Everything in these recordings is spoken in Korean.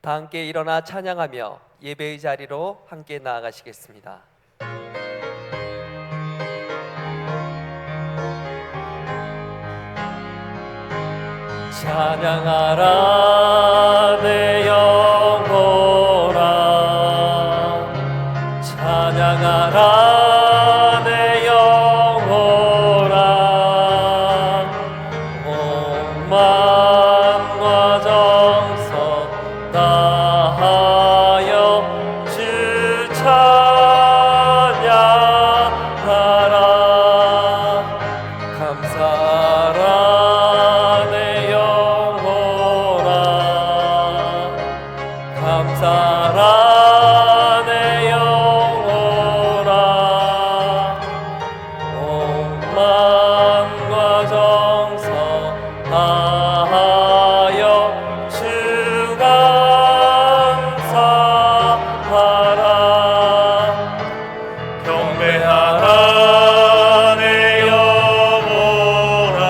다 함께 일어나 찬양하며 예배의 자리로 함께 나아가시겠습니다. 찬양하라 내 영혼아, 찬양하라 내 영혼아. 온 마음과 정성 다하여 주 찬양하라. 감사하라 내 영혼아, 감사하라 내 영혼아. 온 마음과 정성 다하여 주 감사하라. 경배하라 내 영혼아,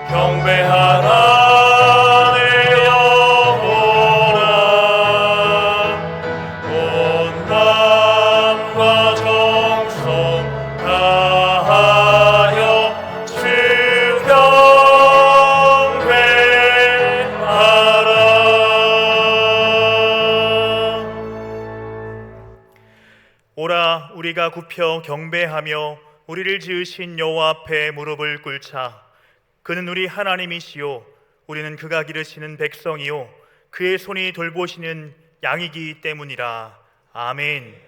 경배하라 내 영혼아. 온 마음과 정성 다하여 주 경배하라. 오라 우리가 굽혀 경배하며 우리를 지으신 여호와 앞에 무릎을 꿇자. 그는 우리 하나님이시요 우리는 그가 기르시는 백성이요 그의 손이 돌보시는 양이기 때문이라. 아멘.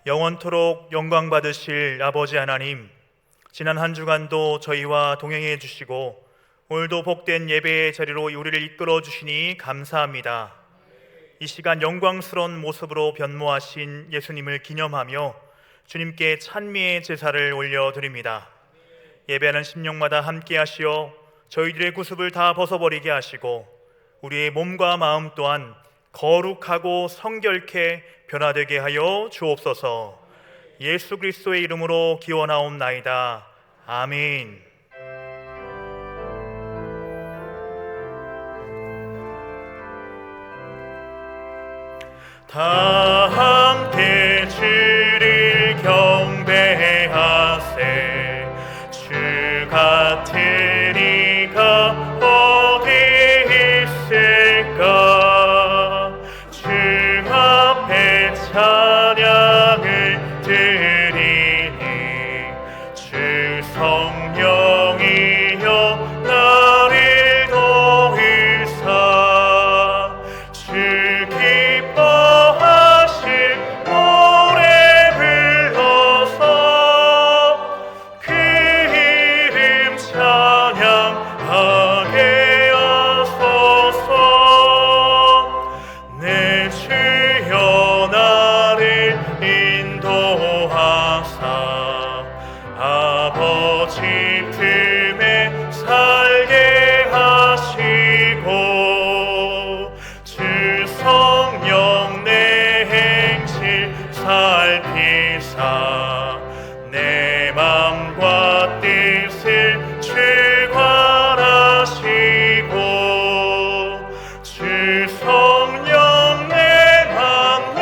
영원토록 영광 받으실 아버지 하나님, 지난 한 주간도 저희와 동행해 주시고 오늘도 복된 예배의 자리로 우리를 이끌어 주시니 감사합니다. 이 시간 영광스러운 모습으로 변모하신 예수님을 기념하며 주님께 찬미의 제사를 올려드립니다. 예배하는 심령마다 함께 하시어 저희들의 구습을 다 벗어버리게 하시고 우리의 몸과 마음 또한 거룩하고 성결케 변화되게 하여 주옵소서. 예수 그리스도의 이름으로 기원하옵나이다. 아멘. 다 함께 주를 경배하세. 주 같은 이가 어디 있을까. 주 앞에 찬양을 드리니 주 성령이여 나를 도우사. 주 기뻐하실 노래 불러서 그 이름 찬양하게 하소서. 내 주여 나를 인도하사 아버지 품에 살게 하시고 주 성령 내 행실 살피사 내 맘과 뜻을 주관하시고 주 성령 내 맘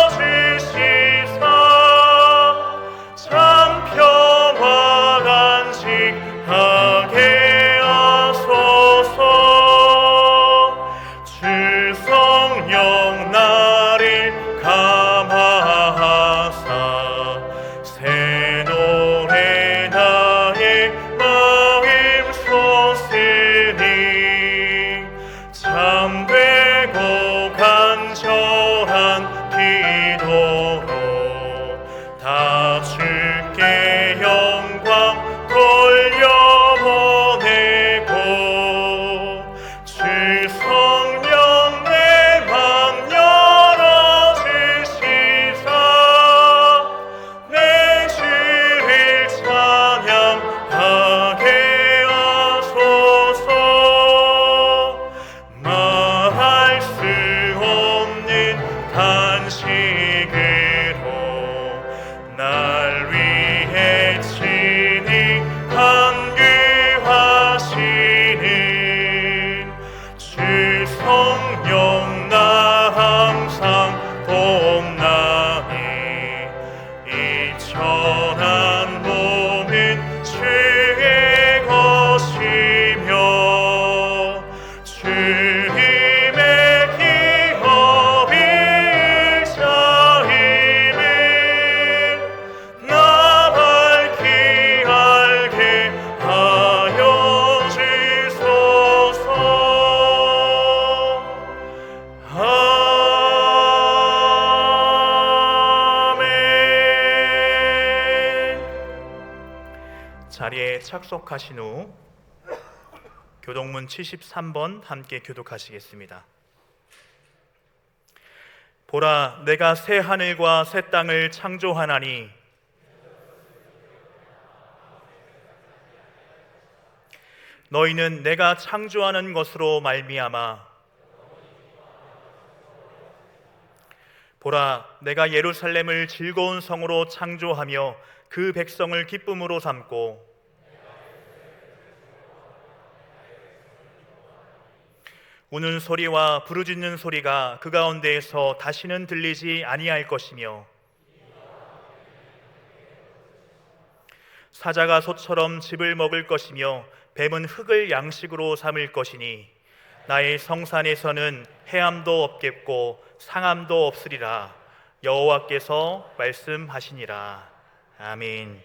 열어주시사 참 평화 간직하게 하소서. 주 성령 나를 감화하사 새 자리에 착석하신 후 교독문 73번 함께 교독하시겠습니다. 보라, 내가 새 하늘과 새 땅을 창조하나니 너희는 내가 창조하는 것으로 말미암아 보라, 내가 예루살렘을 즐거운 성으로 창조하며 그 백성을 기쁨으로 삼고 우는 소리와 부르짖는 소리가 그 가운데에서 다시는 들리지 아니할 것이며 사자가 소처럼 즙을 먹을 것이며 뱀은 흙을 양식으로 삼을 것이니 나의 성산에서는 해함도 없겠고 상함도 없으리라. 여호와께서 말씀하시니라. 아멘.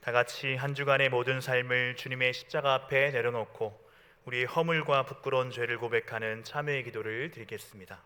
다 같이 한 주간의 모든 삶을 주님의 십자가 앞에 내려놓고 우리의 허물과 부끄러운 죄를 고백하는 참회의 기도를 드리겠습니다.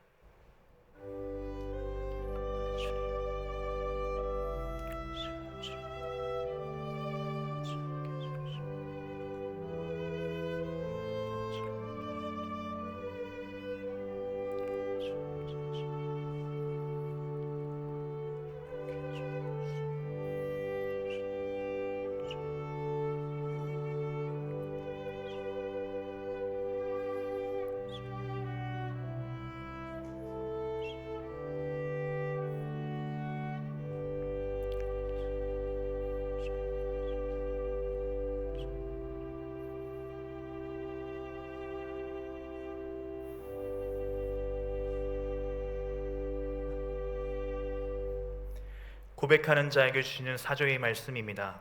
고백하는 자에게 주시는 사조의 말씀입니다.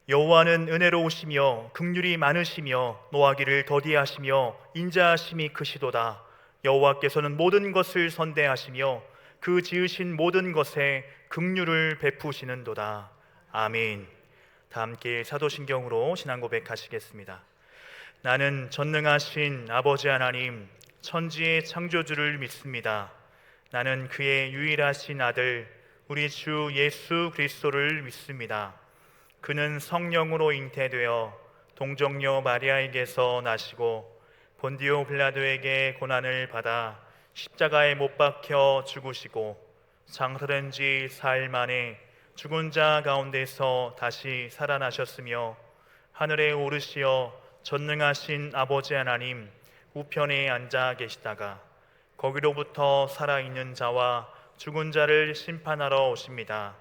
여호와는 은혜로우시며 긍휼이 많으시며 노하기를 더디하시며 인자하심이 크시도다. 여호와께서는 모든 것을 선대하시며 그 지으신 모든 것에 긍휼을 베푸시는도다. 아멘. 다 함께 사도신경으로 신앙 고백하시겠습니다. 나는 전능하신 아버지 하나님 천지의 창조주를 믿습니다. 나는 그의 유일하신 아들 우리 주 예수 그리스도를 믿습니다. 그는 성령으로 잉태되어 동정녀 마리아에게서 나시고 본디오 빌라도에게 고난을 받아 십자가에 못 박혀 죽으시고 장사된 지 사흘 만에 죽은 자 가운데서 다시 살아나셨으며 하늘에 오르시어 전능하신 아버지 하나님 우편에 앉아 계시다가 거기로부터 살아있는 자와 죽은 자를 심판하러 오십니다.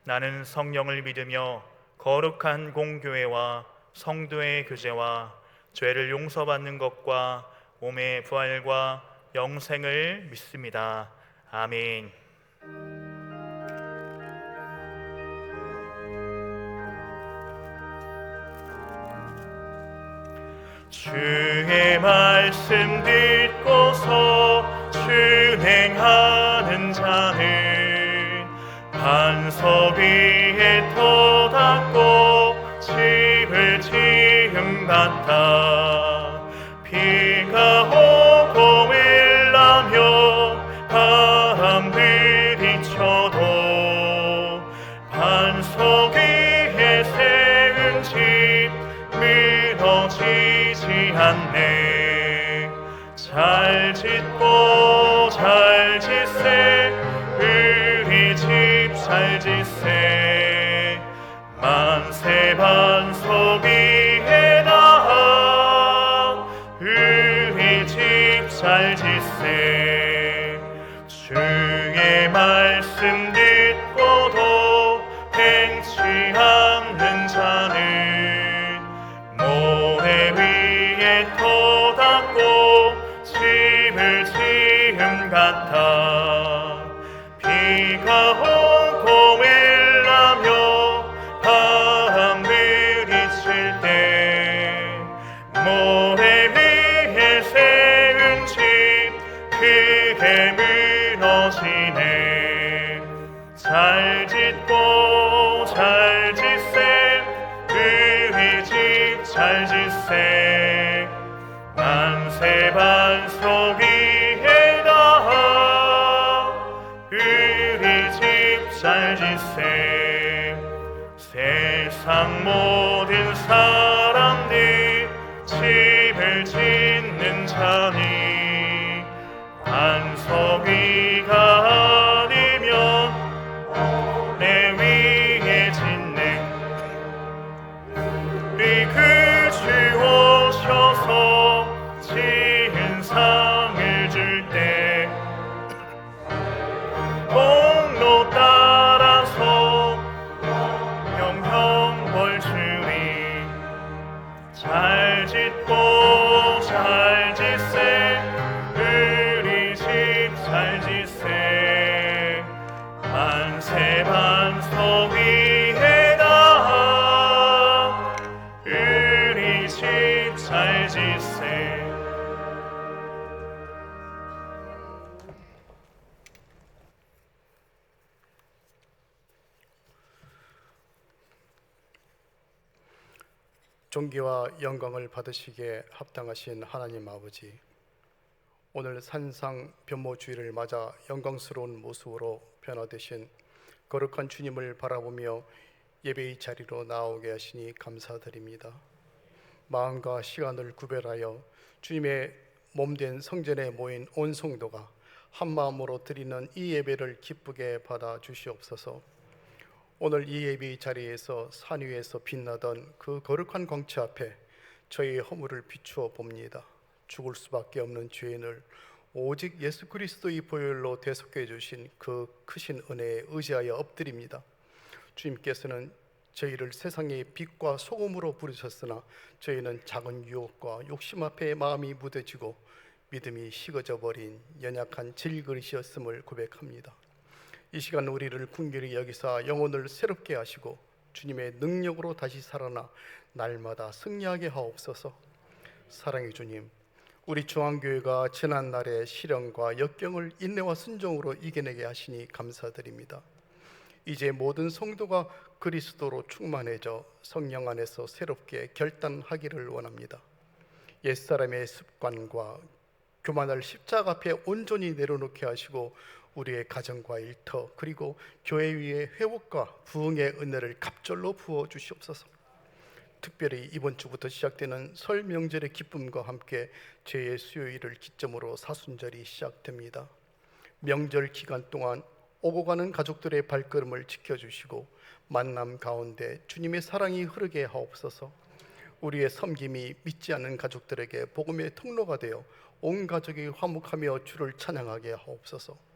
나는 성령을 믿으며 거룩한 공교회와 성도의 교제와 죄를 용서받는 것과 몸의 부활과 영생을 믿습니다. 아멘. 주의 말씀 듣고서 준행하는 자는 반석 위에 터닫고 집을 지은 같아. 비가 오고 일나며 바람들이 쳐도 반석 위에 세운 집 무너지지 않네. 잘 짓고 잘 짓세 우리 집 잘 짓세. 만세 반석 위에 나아 우리 집 잘 짓세. 주의 말씀 듣고도 행치 않는 자는 모래 위에 터닫고 집을 지음 같아. 비가 오고 일나며 바람들이 칠 때 모래 위에 세운 집 크게 무너지네. 잘 짓고 잘 짓세 우리 집 잘 짓세. 만세 반석 위에 닿아 우리 집 잘 짓세. 세상 모든 사람들 집을 짓는 자니 반석 위가 아니면 내 위에 짓네. 그 주 오셔서 지은 상을 줄 때 공로 따라서 영영 벌 주리. 잘 짓고 잘 짓세 우리 집 잘 짓세 만세 반석 위에다 우리 집 잘 짓세. 존귀와 영광을 받으시기에 합당하신 하나님 아버지, 오늘 산상 변모주의를 맞아 영광스러운 모습으로 변화되신 거룩한 주님을 바라보며 예배의 자리로 나오게 하시니 감사드립니다. 마음과 시간을 구별하여 주님의 몸된 성전에 모인 온 성도가 한 마음으로 드리는 이 예배를 기쁘게 받아 주시옵소서. 오늘 이 예배의 자리에서 산 위에서 빛나던 그 거룩한 광채 앞에 저희의 허물을 비추어 봅니다. 죽을 수밖에 없는 죄인을 오직 예수 그리스도의 보혈로 대속해 주신 그 크신 은혜에 의지하여 엎드립니다. 주님께서는 저희를 세상의 빛과 소금으로 부르셨으나 저희는 작은 유혹과 욕심 앞에 마음이 무뎌지고 믿음이 식어져 버린 연약한 질그릇이었음을 고백합니다. 이 시간 우리를 긍휼히 여기사 영혼을 새롭게 하시고 주님의 능력으로 다시 살아나 날마다 승리하게 하옵소서. 사랑의 주님, 우리 중앙교회가 지난날의 시련과 역경을 인내와 순종으로 이겨내게 하시니 감사드립니다. 이제 모든 성도가 그리스도로 충만해져 성령 안에서 새롭게 결단하기를 원합니다. 옛사람의 습관과 교만을 십자가 앞에 온전히 내려놓게 하시고 우리의 가정과 일터 그리고 교회 위에 회복과 부흥의 은혜를 갑절로 부어 주시옵소서. 특별히 이번 주부터 시작되는 설 명절의 기쁨과 함께 제 수요일을 기점으로 사순절이 시작됩니다. 명절 기간 동안 오고 가는 가족들의 발걸음을 지켜주시고 만남 가운데 주님의 사랑이 흐르게 하옵소서. 우리의 섬김이 믿지 않는 가족들에게 복음의 통로가 되어 온 가족이 화목하며 주를 찬양하게 하옵소서.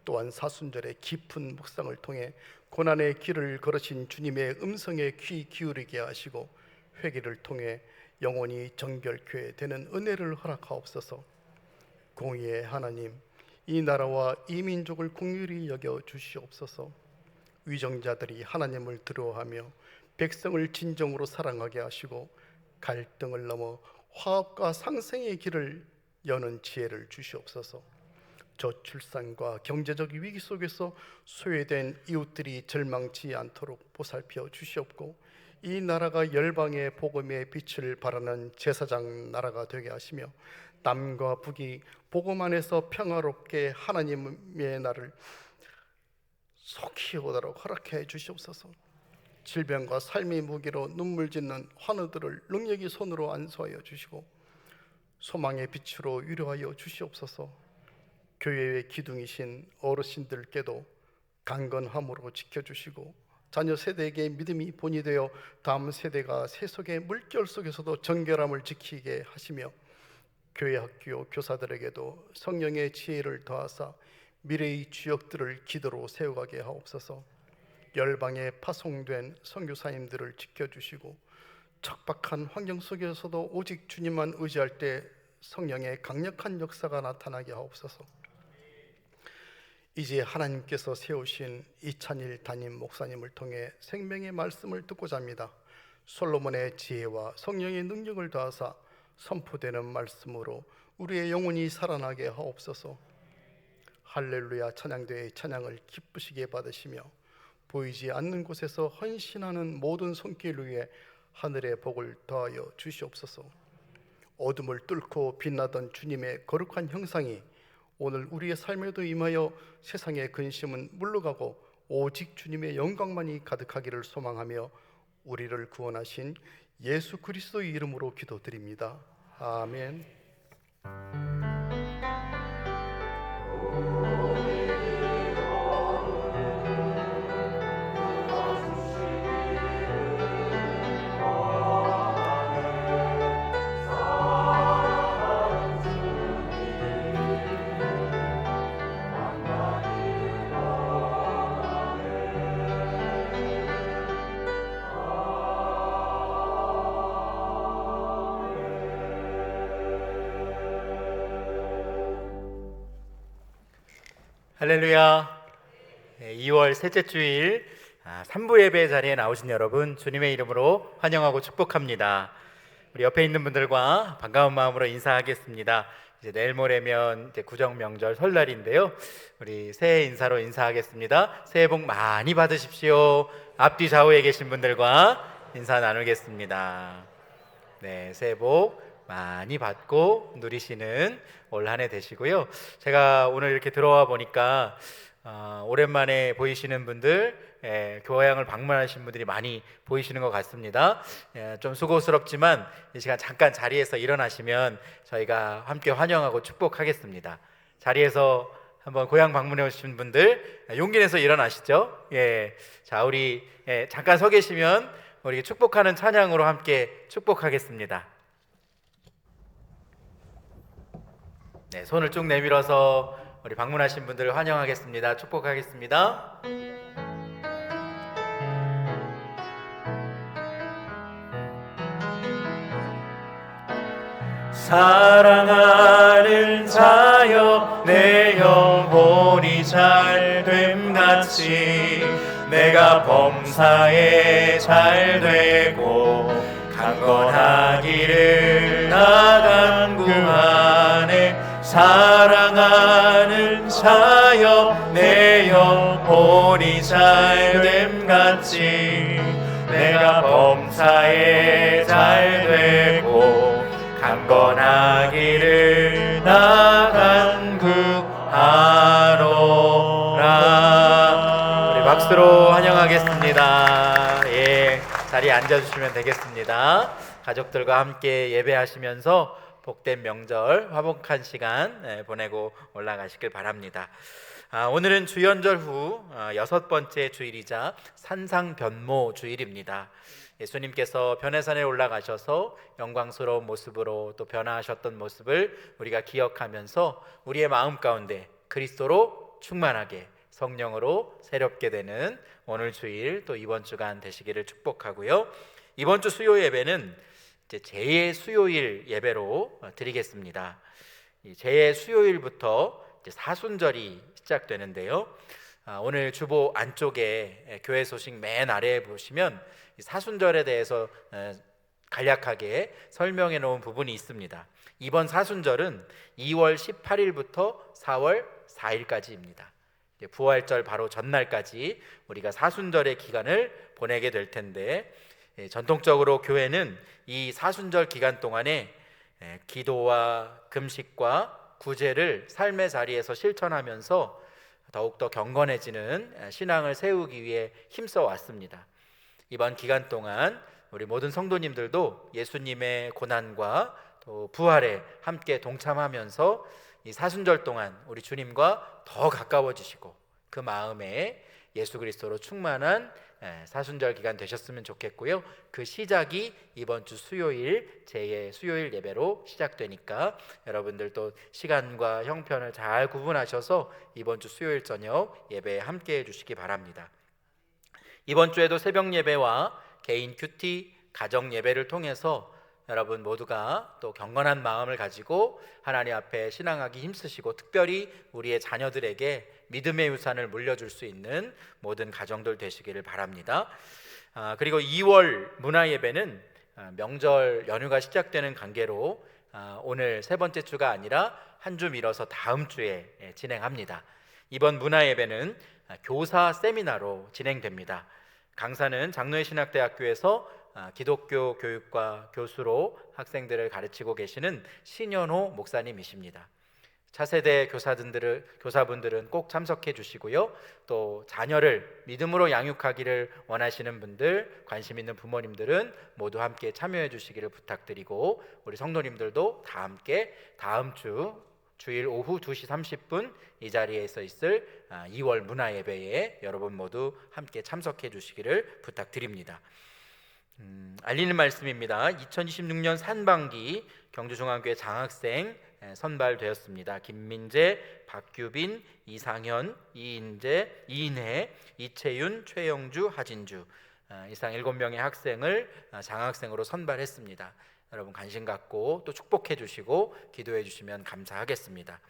또한 사순절의 깊은 묵상을 통해 고난의 길을 걸으신 주님의 음성에 귀 기울이게 하시고 회개를 통해 영혼이 정결케 되는 은혜를 허락하옵소서. 공의의 하나님, 이 나라와 이 민족을 긍휼히 여겨 주시옵소서. 위정자들이 하나님을 두려워하며 백성을 진정으로 사랑하게 하시고 갈등을 넘어 화합과 상생의 길을 여는 지혜를 주시옵소서. 저출산과 경제적 위기 속에서 소외된 이웃들이 절망치 않도록 보살펴 주시옵고 이 나라가 열방의 복음의 빛을 발하는 제사장 나라가 되게 하시며 남과 북이 복음 안에서 평화롭게 하나님의 나를 속히 오도록 허락해 주시옵소서. 질병과 삶의 무기로 눈물 짓는 환우들을 능력이 손으로 안수하여 주시고 소망의 빛으로 위로하여 주시옵소서. 교회의 기둥이신 어르신들께도 강건함으로 지켜주시고 자녀 세대에게 믿음이 본이 되어 다음 세대가 세속의 물결 속에서도 정결함을 지키게 하시며 교회 학교 교사들에게도 성령의 지혜를 더하사 미래의 주역들을 기도로 세워가게 하옵소서. 열방에 파송된 선교사님들을 지켜주시고 척박한 환경 속에서도 오직 주님만 의지할 때 성령의 강력한 역사가 나타나게 하옵소서. 이제 하나님께서 세우신 이찬일 담임 목사님을 통해 생명의 말씀을 듣고자 합니다. 솔로몬의 지혜와 성령의 능력을 더하사 선포되는 말씀으로 우리의 영혼이 살아나게 하옵소서. 할렐루야 찬양대의 찬양을 기쁘시게 받으시며 보이지 않는 곳에서 헌신하는 모든 손길 위에 하늘의 복을 더하여 주시옵소서. 어둠을 뚫고 빛나던 주님의 거룩한 형상이 오늘 우리의 삶에도 임하여 세상의 근심은 물러가고 오직 주님의 영광만이 가득하기를 소망하며 우리를 구원하신 예수 그리스도의 이름으로 기도드립니다. 아멘. 할렐루야. 2월 셋째 주일 3부 예배 자리에 나오신 여러분 주님의 이름으로 환영하고 축복합니다. 우리 옆에 있는 분들과 반가운 마음으로 인사하겠습니다. 이제 내일 모레면 이제 구정 명절 설날인데요. 우리 새해 인사로 인사하겠습니다. 새해 복 많이 받으십시오. 앞뒤 좌우에 계신 분들과 인사 나누겠습니다. 네, 새해 복 많이 받고 누리시는 올 한 해 되시고요. 제가 오늘 이렇게 들어와 보니까 오랜만에 보이시는 분들, 교양을 방문하신 분들이 많이 보이시는 것 같습니다. 좀 수고스럽지만 이 시간 잠깐 자리에서 일어나시면 저희가 함께 환영하고 축복하겠습니다. 자리에서 한번 고향 방문해 오신 분들 용기 내서 일어나시죠. 자, 우리 잠깐 서 계시면 우리 축복하는 찬양으로 함께 축복하겠습니다. 네, 손을 쭉 내밀어서 우리 방문하신 분들을 환영하겠습니다. 축복하겠습니다. 사랑하는 자여 내 영혼이 잘됨같이 내가 범사에 잘되고 강건하기를 나간 구안에 사랑하는 자여 내 영혼이 잘됨같이 내가 범사에 잘되고 강건하기를 나간 구하노라. 우리 박수로 환영하겠습니다. 자리에 앉아주시면 되겠습니다. 가족들과 함께 예배하시면서 복된 명절, 화목한 시간 보내고 올라가시길 바랍니다. 오늘은 주연절 후 6번째 주일이자 산상변모 주일입니다. 예수님께서 변해산에 올라가셔서 영광스러운 모습으로 또 변화하셨던 모습을 우리가 기억하면서 우리의 마음 가운데 그리스도로 충만하게 성령으로 새롭게 되는 오늘 주일 또 이번 주간 되시기를 축복하고요. 이번 주 수요 예배는 제 수요일 예배로 드리겠습니다. 제 수요일부터 사순절이 시작되는데요. 오늘 주보 안쪽에 교회 소식 맨 아래에 보시면 사순절에 대해서 간략하게 설명해 놓은 부분이 있습니다. 이번 사순절은 2월 18일부터 4월 4일까지입니다. 부활절 바로 전날까지 우리가 사순절의 기간을 보내게 될 텐데, 전통적으로 교회는 이 사순절 기간 동안에 기도와 금식과 구제를 삶의 자리에서 실천하면서 더욱더 경건해지는 신앙을 세우기 위해 힘써 왔습니다. 이번 기간 동안 우리 모든 성도님들도 예수님의 고난과 또 부활에 함께 동참하면서 이 사순절 동안 우리 주님과 더 가까워지시고 그 마음에 예수 그리스도로 충만한 사순절 기간 되셨으면 좋겠고요. 그 시작이 이번 주 수요일 제 수요일 예배로 시작되니까 여러분들도 시간과 형편을 잘 구분하셔서 이번 주 수요일 저녁 예배에 함께해 주시기 바랍니다. 이번 주에도 새벽 예배와 개인 큐티, 가정 예배를 통해서 여러분 모두가 또 경건한 마음을 가지고 하나님 앞에 신앙하기 힘쓰시고 특별히 우리의 자녀들에게 믿음의 유산을 물려줄 수 있는 모든 가정들 되시기를 바랍니다. 그리고 2월 문화예배는 명절 연휴가 시작되는 관계로 오늘 세 번째 주가 아니라 한 주 미뤄서 다음 주에 진행합니다. 이번 문화예배는 교사 세미나로 진행됩니다. 강사는 장로의 신학대학교에서 기독교 교육과 교수로 학생들을 가르치고 계시는 신현호 목사님이십니다. 차세대 교사분들은 꼭 참석해 주시고요. 또 자녀를 믿음으로 양육하기를 원하시는 분들, 관심 있는 부모님들은 모두 함께 참여해 주시기를 부탁드리고, 우리 성도님들도 다 함께 다음 주일 오후 2시 30분 이 자리에서 있을 2월 문화예배에 여러분 모두 함께 참석해 주시기를 부탁드립니다. 알리는 말씀입니다. 2026년 산방기 경주중앙교회 장학생 선발되었습니다. 김민재, 박규빈, 이상현, 이인혜, 이채윤, 최영주, 하진주 이상 7명의 학생을 장학생으로 선발했습니다. 여러분 관심 갖고 또 축복해 주시고 기도해 주시면 감사하겠습니다.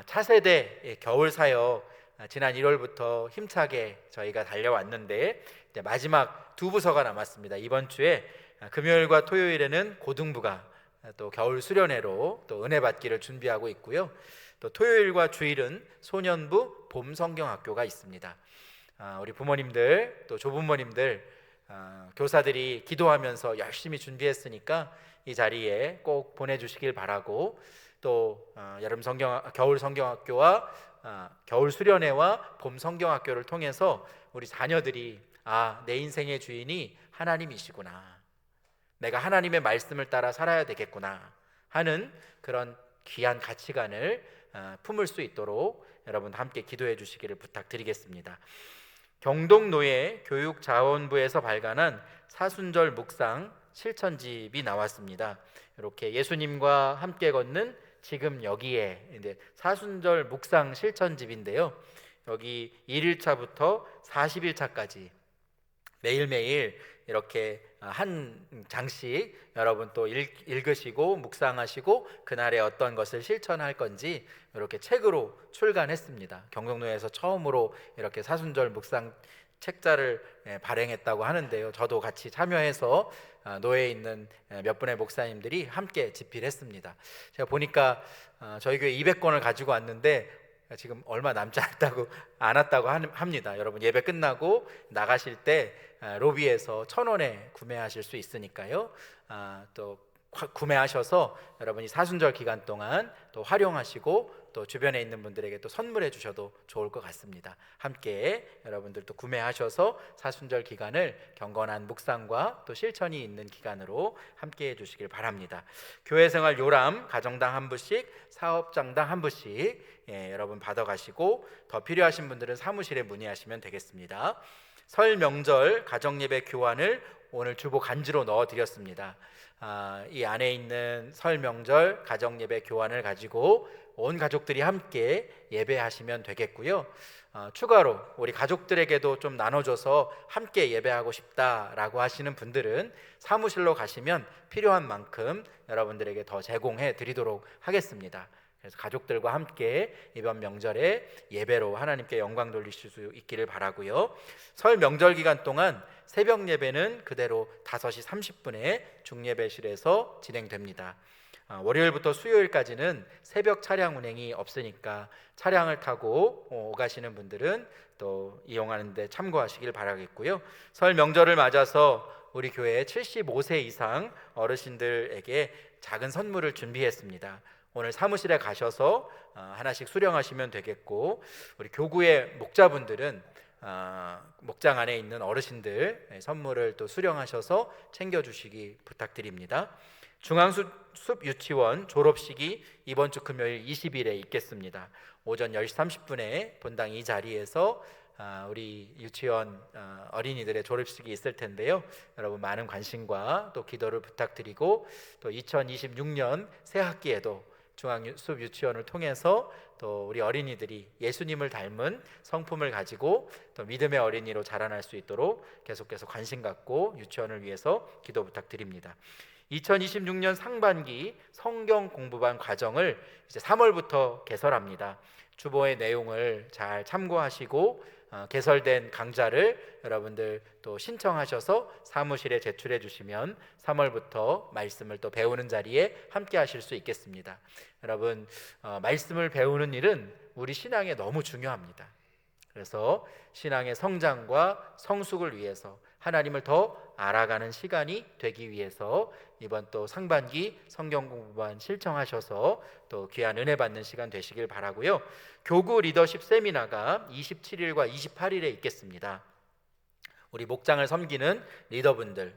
차세대 겨울 사역 지난 1월부터 힘차게 저희가 달려왔는데 이제 마지막 두 부서가 남았습니다. 이번 주에 금요일과 토요일에는 고등부가 또 겨울 수련회로 또 은혜 받기를 준비하고 있고요. 또 토요일과 주일은 소년부 봄 성경학교가 있습니다. 우리 부모님들 또 조부모님들 교사들이 기도하면서 열심히 준비했으니까 이 자리에 꼭 보내주시길 바라고, 또 겨울 성경학교와 겨울 수련회와 봄 성경학교를 통해서 우리 자녀들이 내 인생의 주인이 하나님이시구나, 내가 하나님의 말씀을 따라 살아야 되겠구나 하는 그런 귀한 가치관을 품을 수 있도록 여러분 함께 기도해 주시기를 부탁드리겠습니다. 경동노예 교육자원부에서 발간한 사순절 묵상 실천집이 나왔습니다. 이렇게 예수님과 함께 걷는 지금 여기에 이제 사순절 묵상 실천집인데요. 여기 1일차부터 40일차까지 매일매일 이렇게 한 장씩 여러분 또 읽으시고 묵상하시고 그날에 어떤 것을 실천할 건지 이렇게 책으로 출간했습니다. 경동노예에서 처음으로 이렇게 사순절 묵상 책자를 발행했다고 하는데요. 저도 같이 참여해서 노예에 있는 몇 분의 목사님들이 함께 집필했습니다. 제가 보니까 저희 교회 200권을 가지고 왔는데 지금 얼마 남지 않았다고 합니다. 여러분 예배 끝나고 나가실 때 로비에서 1,000원에 구매하실 수 있으니까요. 또 구매하셔서 여러분이 사순절 기간 동안 또 활용하시고 또 주변에 있는 분들에게 또 선물해 주셔도 좋을 것 같습니다. 함께 여러분들도 구매하셔서 사순절 기간을 경건한 묵상과 또 실천이 있는 기간으로 함께 해 주시길 바랍니다. 교회생활 요람 가정당 한 부씩, 사업장당 한 부씩 여러분 받아가시고, 더 필요하신 분들은 사무실에 문의하시면 되겠습니다. 설 명절 가정예배 교환을 오늘 주보 간지로 넣어드렸습니다. 이 안에 있는 설 명절 가정예배 교환을 가지고 온 가족들이 함께 예배하시면 되겠고요. 추가로 우리 가족들에게도 좀 나눠줘서 함께 예배하고 싶다라고 하시는 분들은 사무실로 가시면 필요한 만큼 여러분들에게 더 제공해 드리도록 하겠습니다. 그래서 가족들과 함께 이번 명절에 예배로 하나님께 영광 돌리실 수 있기를 바라고요. 설 명절 기간 동안 새벽 예배는 그대로 5시 30분에 중예배실에서 진행됩니다. 월요일부터 수요일까지는 새벽 차량 운행이 없으니까 차량을 타고 오가시는 분들은 또 이용하는 데 참고하시길 바라겠고요. 설 명절을 맞아서 우리 교회 75세 이상 어르신들에게 작은 선물을 준비했습니다. 오늘 사무실에 가셔서 하나씩 수령하시면 되겠고, 우리 교구의 목자분들은 목장 안에 있는 어르신들 선물을 또 수령하셔서 챙겨주시기 부탁드립니다. 중앙숲 유치원 졸업식이 이번 주 금요일 20일에 있겠습니다. 오전 10시 30분에 본당 이 자리에서 우리 유치원 어린이들의 졸업식이 있을 텐데요. 여러분 많은 관심과 또 기도를 부탁드리고, 또 2026년 새 학기에도 중앙숲 유치원을 통해서 또 우리 어린이들이 예수님을 닮은 성품을 가지고 또 믿음의 어린이로 자라날 수 있도록 계속해서 관심 갖고 유치원을 위해서 기도 부탁드립니다. 2026년 상반기 성경 공부반 과정을 이제 3월부터 개설합니다. 주보의 내용을 잘 참고하시고 개설된 강좌를 여러분들 또 신청하셔서 사무실에 제출해 주시면 3월부터 말씀을 또 배우는 자리에 함께 하실 수 있겠습니다. 여러분 말씀을 배우는 일은 우리 신앙에 너무 중요합니다. 그래서 신앙의 성장과 성숙을 위해서 하나님을 더 알아가는 시간이 되기 위해서 이번 또 상반기 성경 공부반 신청하셔서 또 귀한 은혜 받는 시간 되시길 바라고요. 교구 리더십 세미나가 27일과 28일에 있겠습니다. 우리 목장을 섬기는 리더분들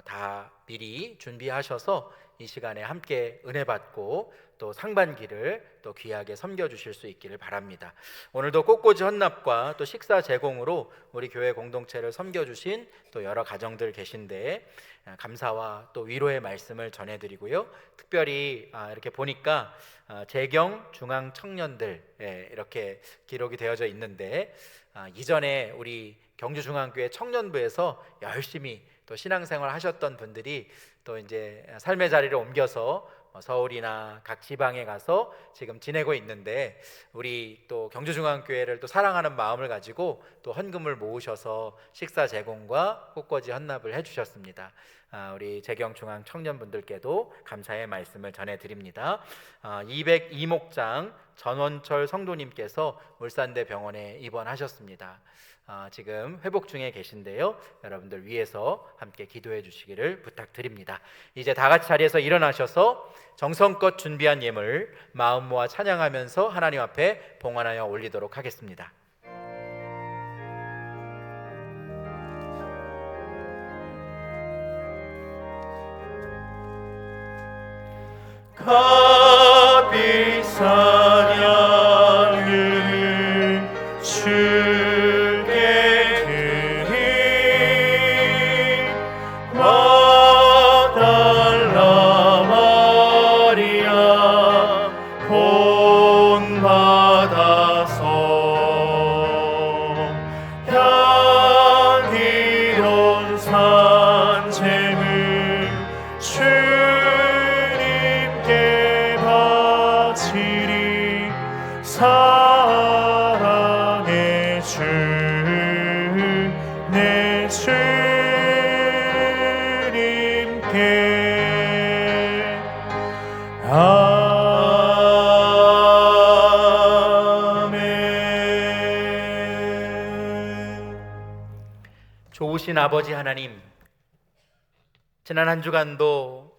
다 미리 준비하셔서 이 시간에 함께 은혜 받고 또 상반기를 또 귀하게 섬겨주실 수 있기를 바랍니다. 오늘도 꽃꽂이 헌납과 또 식사 제공으로 우리 교회 공동체를 섬겨주신 또 여러 가정들 계신데 감사와 또 위로의 말씀을 전해드리고요. 특별히 이렇게 보니까 재경 중앙 청년들 이렇게 기록이 되어져 있는데 이전에 우리 경주중앙교회 청년부에서 열심히 또 신앙생활 하셨던 분들이 또 이제 삶의 자리를 옮겨서 서울이나 각 지방에 가서 지금 지내고 있는데 우리 또 경주중앙교회를 또 사랑하는 마음을 가지고 또 헌금을 모으셔서 식사 제공과 꽃꽂이 헌납을 해주셨습니다. 우리 재경중앙 청년분들께도 감사의 말씀을 전해드립니다. 202목장 전원철 성도님께서 울산대 병원에 입원하셨습니다. 지금 회복 중에 계신데요. 여러분들 위해서 함께 기도해 주시기를 부탁드립니다. 이제 다 같이 자리에서 일어나셔서 정성껏 준비한 예물 마음 모아 찬양하면서 하나님 앞에 봉헌하여 올리도록 하겠습니다. 값비 사냥을 주께 드리 마달라 마리아 본받아서 향기로운 산재물 주님께 바치리 사랑의 주 내 주님께 아멘. 좋으신 아버지 하나님, 지난 한 주간도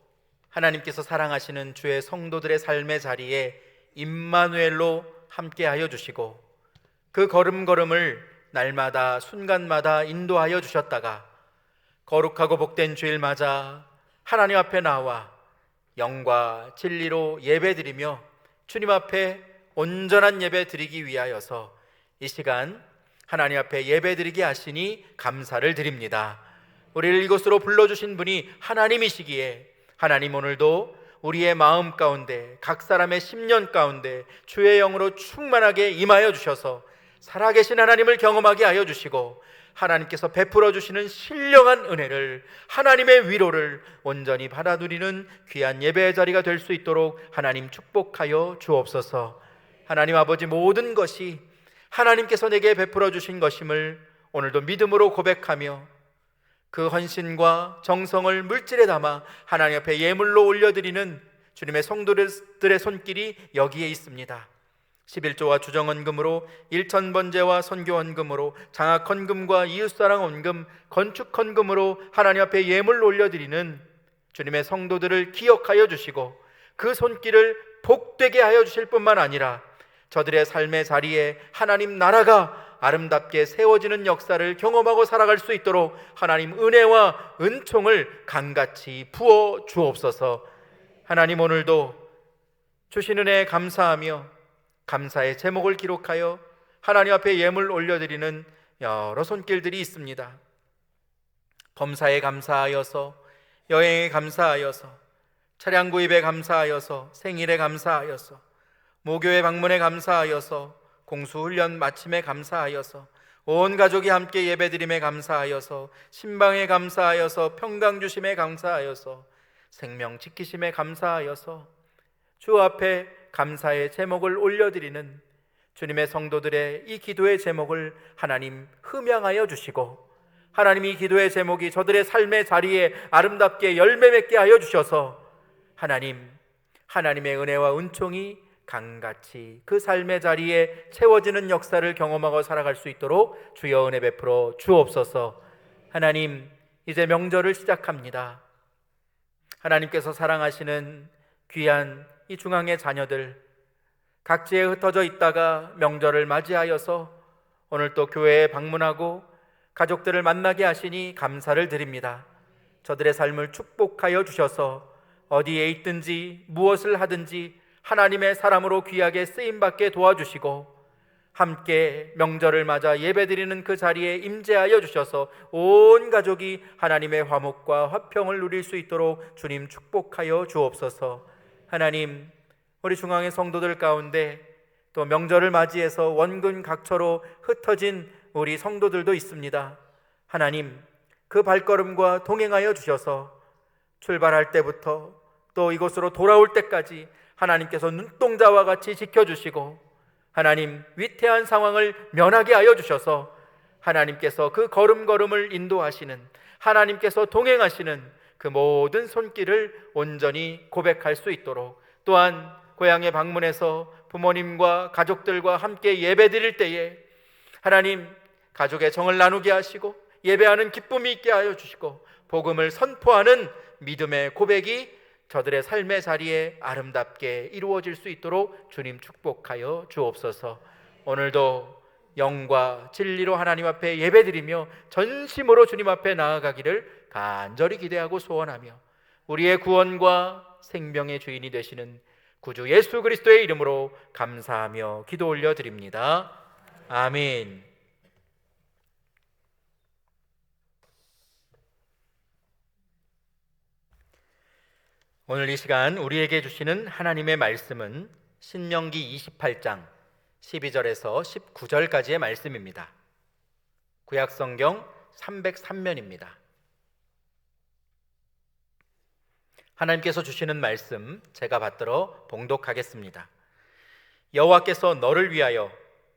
하나님께서 사랑하시는 주의 성도들의 삶의 자리에 임마누엘로 함께하여 주시고 그 걸음걸음을 날마다 순간마다 인도하여 주셨다가 거룩하고 복된 주일 맞아 하나님 앞에 나와 영과 진리로 예배드리며 주님 앞에 온전한 예배 드리기 위하여서 이 시간 하나님 앞에 예배드리게 하시니 감사를 드립니다. 우리를 이곳으로 불러주신 분이 하나님이시기에 하나님 오늘도 우리의 마음 가운데 각 사람의 심년 가운데 주의 영으로 충만하게 임하여 주셔서 살아계신 하나님을 경험하게 하여 주시고 하나님께서 베풀어 주시는 신령한 은혜를 하나님의 위로를 온전히 받아 누리는 귀한 예배의 자리가 될 수 있도록 하나님 축복하여 주옵소서. 하나님 아버지, 모든 것이 하나님께서 내게 베풀어 주신 것임을 오늘도 믿음으로 고백하며 그 헌신과 정성을 물질에 담아 하나님 앞에 예물로 올려드리는 주님의 성도들의 손길이 여기에 있습니다. 11조와 주정헌금으로 일천번제와 선교헌금으로 장학헌금과 이웃사랑헌금, 건축헌금으로 하나님 앞에 예물로 올려드리는 주님의 성도들을 기억하여 주시고 그 손길을 복되게 하여 주실 뿐만 아니라 저들의 삶의 자리에 하나님 나라가 아름답게 세워지는 역사를 경험하고 살아갈 수 있도록 하나님 은혜와 은총을 강같이 부어 주옵소서. 하나님 오늘도 주신 은혜에 감사하며 감사의 제목을 기록하여 하나님 앞에 예물 올려드리는 여러 손길들이 있습니다. 범사에 감사하여서, 여행에 감사하여서, 차량 구입에 감사하여서, 생일에 감사하여서, 모교회 방문에 감사하여서, 공수훈련 마침에 감사하여서, 온 가족이 함께 예배드림에 감사하여서, 신방에 감사하여서, 평강 주심에 감사하여서, 생명 지키심에 감사하여서 주 앞에 감사의 제목을 올려드리는 주님의 성도들의 이 기도의 제목을 하나님 흠양하여 주시고 하나님 이 기도의 제목이 저들의 삶의 자리에 아름답게 열매 맺게 하여 주셔서 하나님의 은혜와 은총이 강같이 그 삶의 자리에 채워지는 역사를 경험하고 살아갈 수 있도록 주여 은혜 베풀어 주옵소서. 하나님, 이제 명절을 시작합니다. 하나님께서 사랑하시는 귀한 이 중앙의 자녀들, 각지에 흩어져 있다가 명절을 맞이하여서 오늘 또 교회에 방문하고 가족들을 만나게 하시니 감사를 드립니다. 저들의 삶을 축복하여 주셔서 어디에 있든지 무엇을 하든지 하나님의 사람으로 귀하게 쓰임받게 도와주시고 함께 명절을 맞아 예배드리는 그 자리에 임재하여 주셔서 온 가족이 하나님의 화목과 화평을 누릴 수 있도록 주님 축복하여 주옵소서. 하나님, 우리 중앙의 성도들 가운데 또 명절을 맞이해서 원근 각처로 흩어진 우리 성도들도 있습니다. 하나님, 그 발걸음과 동행하여 주셔서 출발할 때부터 또 이곳으로 돌아올 때까지 하나님께서 눈동자와 같이 지켜주시고 하나님, 위태한 상황을 면하게 하여 주셔서 하나님께서 그 걸음걸음을 인도하시는, 하나님께서 동행하시는 그 모든 손길을 온전히 고백할 수 있도록, 또한 고향에 방문해서 부모님과 가족들과 함께 예배드릴 때에 하나님, 가족의 정을 나누게 하시고 예배하는 기쁨이 있게 하여 주시고 복음을 선포하는 믿음의 고백이 저들의 삶의 자리에 아름답게 이루어질 수 있도록 주님 축복하여 주옵소서. 오늘도 영과 진리로 하나님 앞에 예배드리며 전심으로 주님 앞에 나아가기를 간절히 기대하고 소원하며 우리의 구원과 생명의 주인이 되시는 구주 예수 그리스도의 이름으로 감사하며 기도 올려드립니다. 아멘. 오늘 이 시간 우리에게 주시는 하나님의 말씀은 신명기 28장 12절에서 19절까지의 말씀입니다. 구약성경 303면입니다. 하나님께서 주시는 말씀 제가 받들어 봉독하겠습니다. 여호와께서 너를 위하여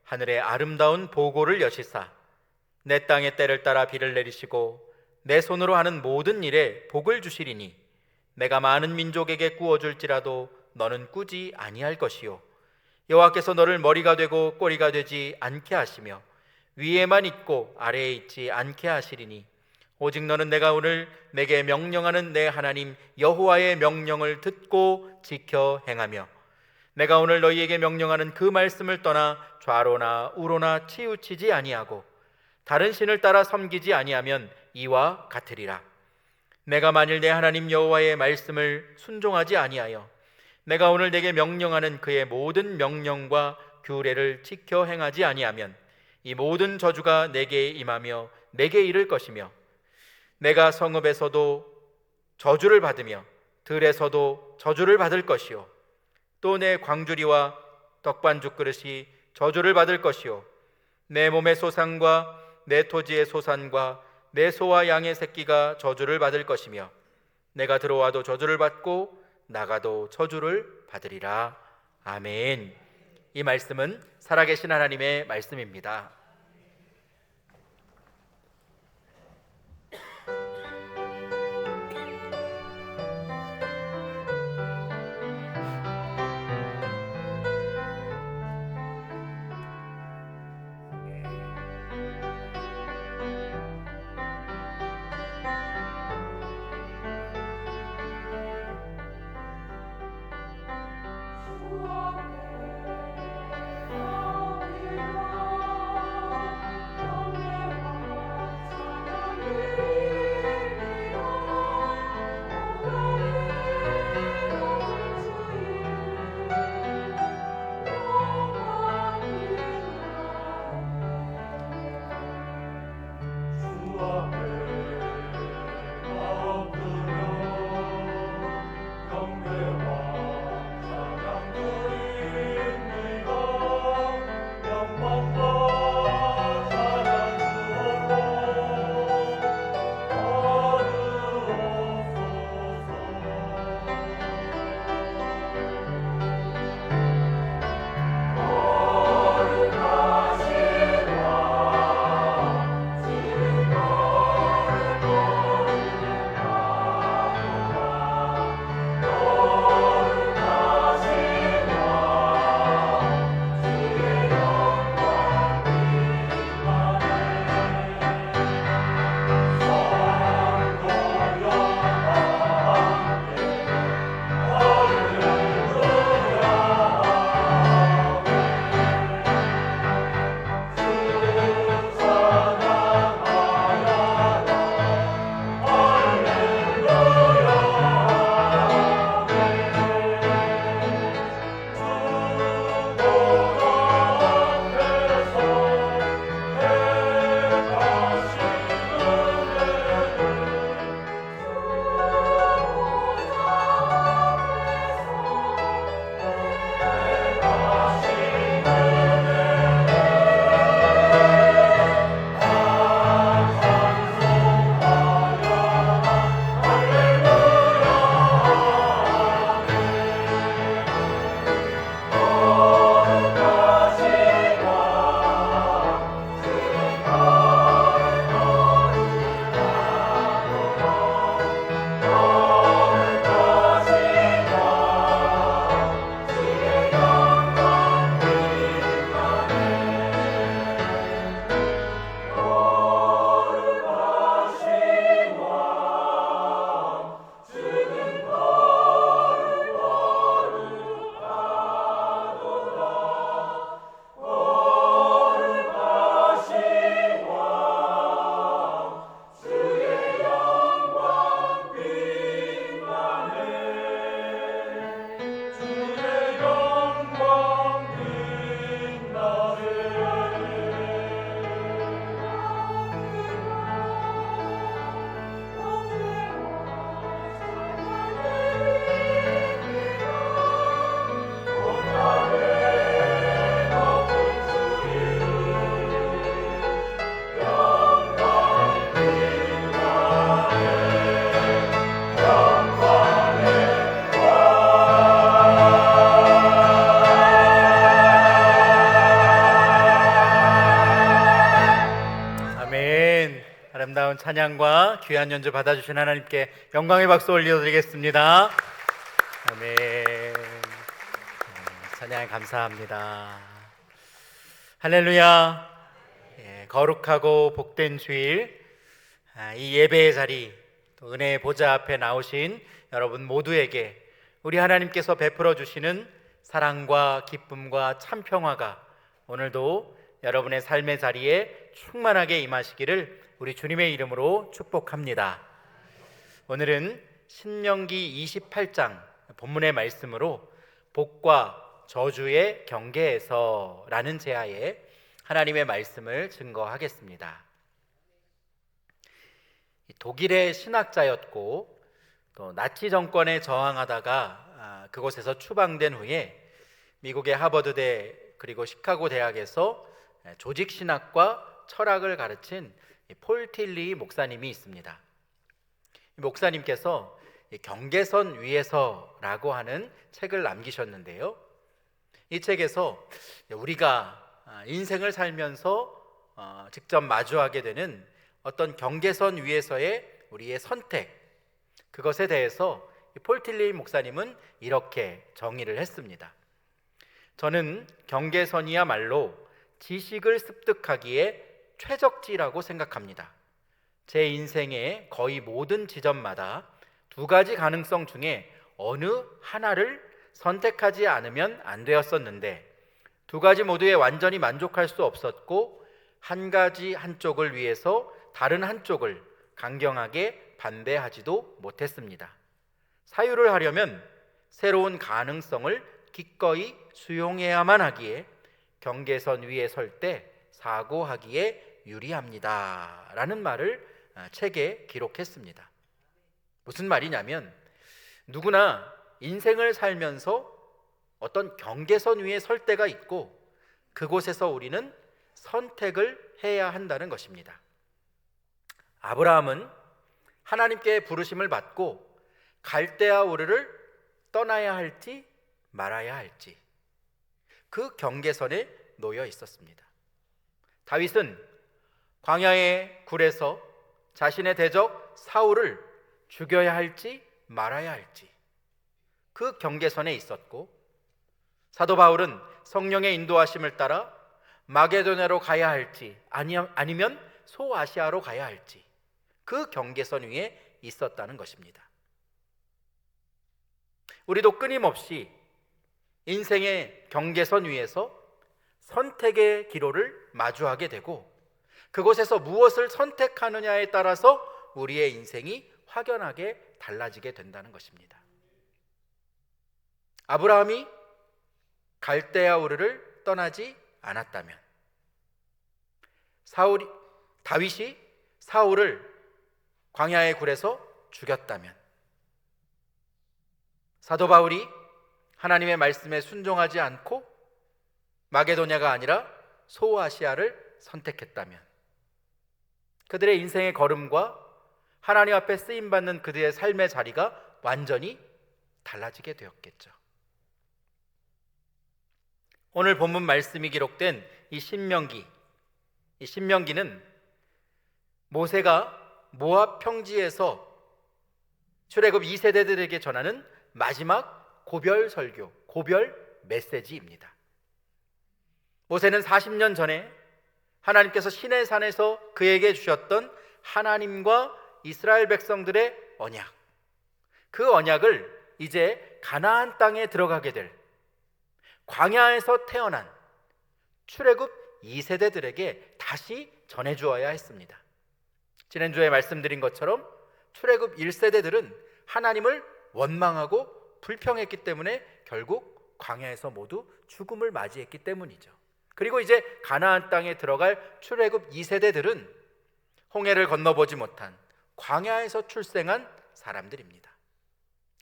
하늘의 아름다운 보고를 여시사 내 땅의 때를 따라 비를 내리시고 내 손으로 하는 모든 일에 복을 주시리니 내가 많은 민족에게 꾸어줄지라도 너는 꾸지 아니할 것이요 여호와께서 너를 머리가 되고 꼬리가 되지 않게 하시며 위에만 있고 아래에 있지 않게 하시리니 오직 너는 내가 오늘 내게 명령하는 내 하나님 여호와의 명령을 듣고 지켜 행하며 내가 오늘 너희에게 명령하는 그 말씀을 떠나 좌로나 우로나 치우치지 아니하고 다른 신을 따라 섬기지 아니하면 이와 같으리라. 내가 만일 내 하나님 여호와의 말씀을 순종하지 아니하여 내가 오늘 내게 명령하는 그의 모든 명령과 규례를 지켜 행하지 아니하면 이 모든 저주가 내게 임하며 내게 이를 것이며 내가 성읍에서도 저주를 받으며 들에서도 저주를 받을 것이요 또 내 광주리와 떡반죽 그릇이 저주를 받을 것이요 내 몸의 소산과 내 토지의 소산과 내 소와 양의 새끼가 저주를 받을 것이며 내가 들어와도 저주를 받고 나가도 저주를 받으리라. 아멘. 이 말씀은 살아계신 하나님의 말씀입니다. 아멘. 아름다운 찬양과 귀한 연주 받아주신 하나님께 영광의 박수 올려드리겠습니다. 아멘. 찬양 감사합니다. 할렐루야. 거룩하고 복된 주일, 이 예배의 자리, 또 은혜의 보좌 앞에 나오신 여러분 모두에게 우리 하나님께서 베풀어 주시는 사랑과 기쁨과 참 평화가 오늘도 여러분의 삶의 자리에 충만하게 임하시기를 우리 주님의 이름으로 축복합니다. 오늘은 신명기 28장 본문의 말씀으로 복과 저주의 경계에서라는 제하에 하나님의 말씀을 증거하겠습니다. 독일의 신학자였고 또 나치 정권에 저항하다가 그곳에서 추방된 후에 미국의 하버드대 그리고 시카고 대학에서 조직신학과 철학을 가르친 폴 틸리 목사님이 있습니다. 이 목사님께서 경계선 위에서라고 하는 책을 남기셨는데요, 이 책에서 우리가 인생을 살면서 직접 마주하게 되는 어떤 경계선 위에서의 우리의 선택, 그것에 대해서 폴 틸리 목사님은 이렇게 정의를 했습니다. 저는 경계선이야말로 지식을 습득하기에 최적지라고 생각합니다. 제 인생의 거의 모든 지점마다 두 가지 가능성 중에 어느 하나를 선택하지 않으면 안 되었었는데 두 가지 모두에 완전히 만족할 수 없었고 한 가지 한쪽을 위해서 다른 한쪽을 강경하게 반대하지도 못했습니다. 사유를 하려면 새로운 가능성을 기꺼이 수용해야만 하기에 경계선 위에 설 때 사고하기에 유리합니다 라는 말을 책에 기록했습니다. 무슨 말이냐면 누구나 인생을 살면서 어떤 경계선 위에 설 때가 있고 그곳에서 우리는 선택을 해야 한다는 것입니다. 아브라함은 하나님께 부르심을 받고 갈대아 우르를 떠나야 할지 말아야 할지 그 경계선에 놓여 있었습니다. 다윗은 광야의 굴에서 자신의 대적 사울을 죽여야 할지 말아야 할지 그 경계선에 있었고, 사도 바울은 성령의 인도하심을 따라 마게도냐로 가야 할지 아니면 소아시아로 가야 할지 그 경계선 위에 있었다는 것입니다. 우리도 끊임없이 인생의 경계선 위에서 선택의 기로를 마주하게 되고 그곳에서 무엇을 선택하느냐에 따라서 우리의 인생이 확연하게 달라지게 된다는 것입니다. 아브라함이 갈대아 우르를 떠나지 않았다면, 다윗이 사울을 광야의 굴에서 죽였다면, 사도 바울이 하나님의 말씀에 순종하지 않고 마게도냐가 아니라 소아시아를 선택했다면 그들의 인생의 걸음과 하나님 앞에 쓰임받는 그들의 삶의 자리가 완전히 달라지게 되었겠죠. 오늘 본문 말씀이 기록된 이 신명기는 모세가 모압 평지에서 출애굽 2세대들에게 전하는 마지막 고별 설교, 고별 메시지입니다. 모세는 40년 전에 하나님께서 시내산에서 그에게 주셨던 하나님과 이스라엘 백성들의 언약, 그 언약을 이제 가나안 땅에 들어가게 될 광야에서 태어난 출애굽 2세대들에게 다시 전해주어야 했습니다. 지난주에 말씀드린 것처럼 출애굽 1세대들은 하나님을 원망하고 불평했기 때문에 결국 광야에서 모두 죽음을 맞이했기 때문이죠. 그리고 이제 가나안 땅에 들어갈 출애굽 2세대들은 홍해를 건너보지 못한 광야에서 출생한 사람들입니다.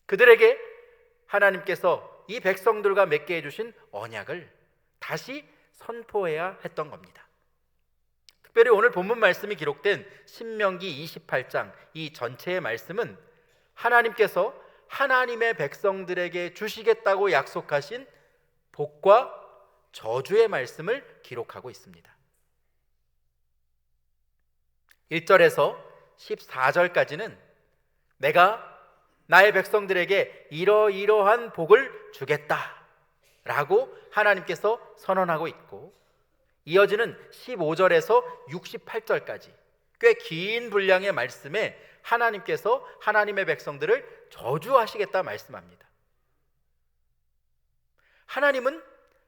그들에게 하나님께서 이 백성들과 맺게 해주신 언약을 다시 선포해야 했던 겁니다. 특별히 오늘 본문 말씀이 기록된 신명기 28장 이 전체의 말씀은 하나님께서 하나님의 백성들에게 주시겠다고 약속하신 복과 저주의 말씀을 기록하고 있습니다. 1절에서 14절까지는 내가 나의 백성들에게 이러이러한 복을 주겠다라고 하나님께서 선언하고 있고, 이어지는 15절에서 68절까지 꽤 긴 분량의 말씀에 하나님께서 하나님의 백성들을 저주하시겠다 말씀합니다. 하나님은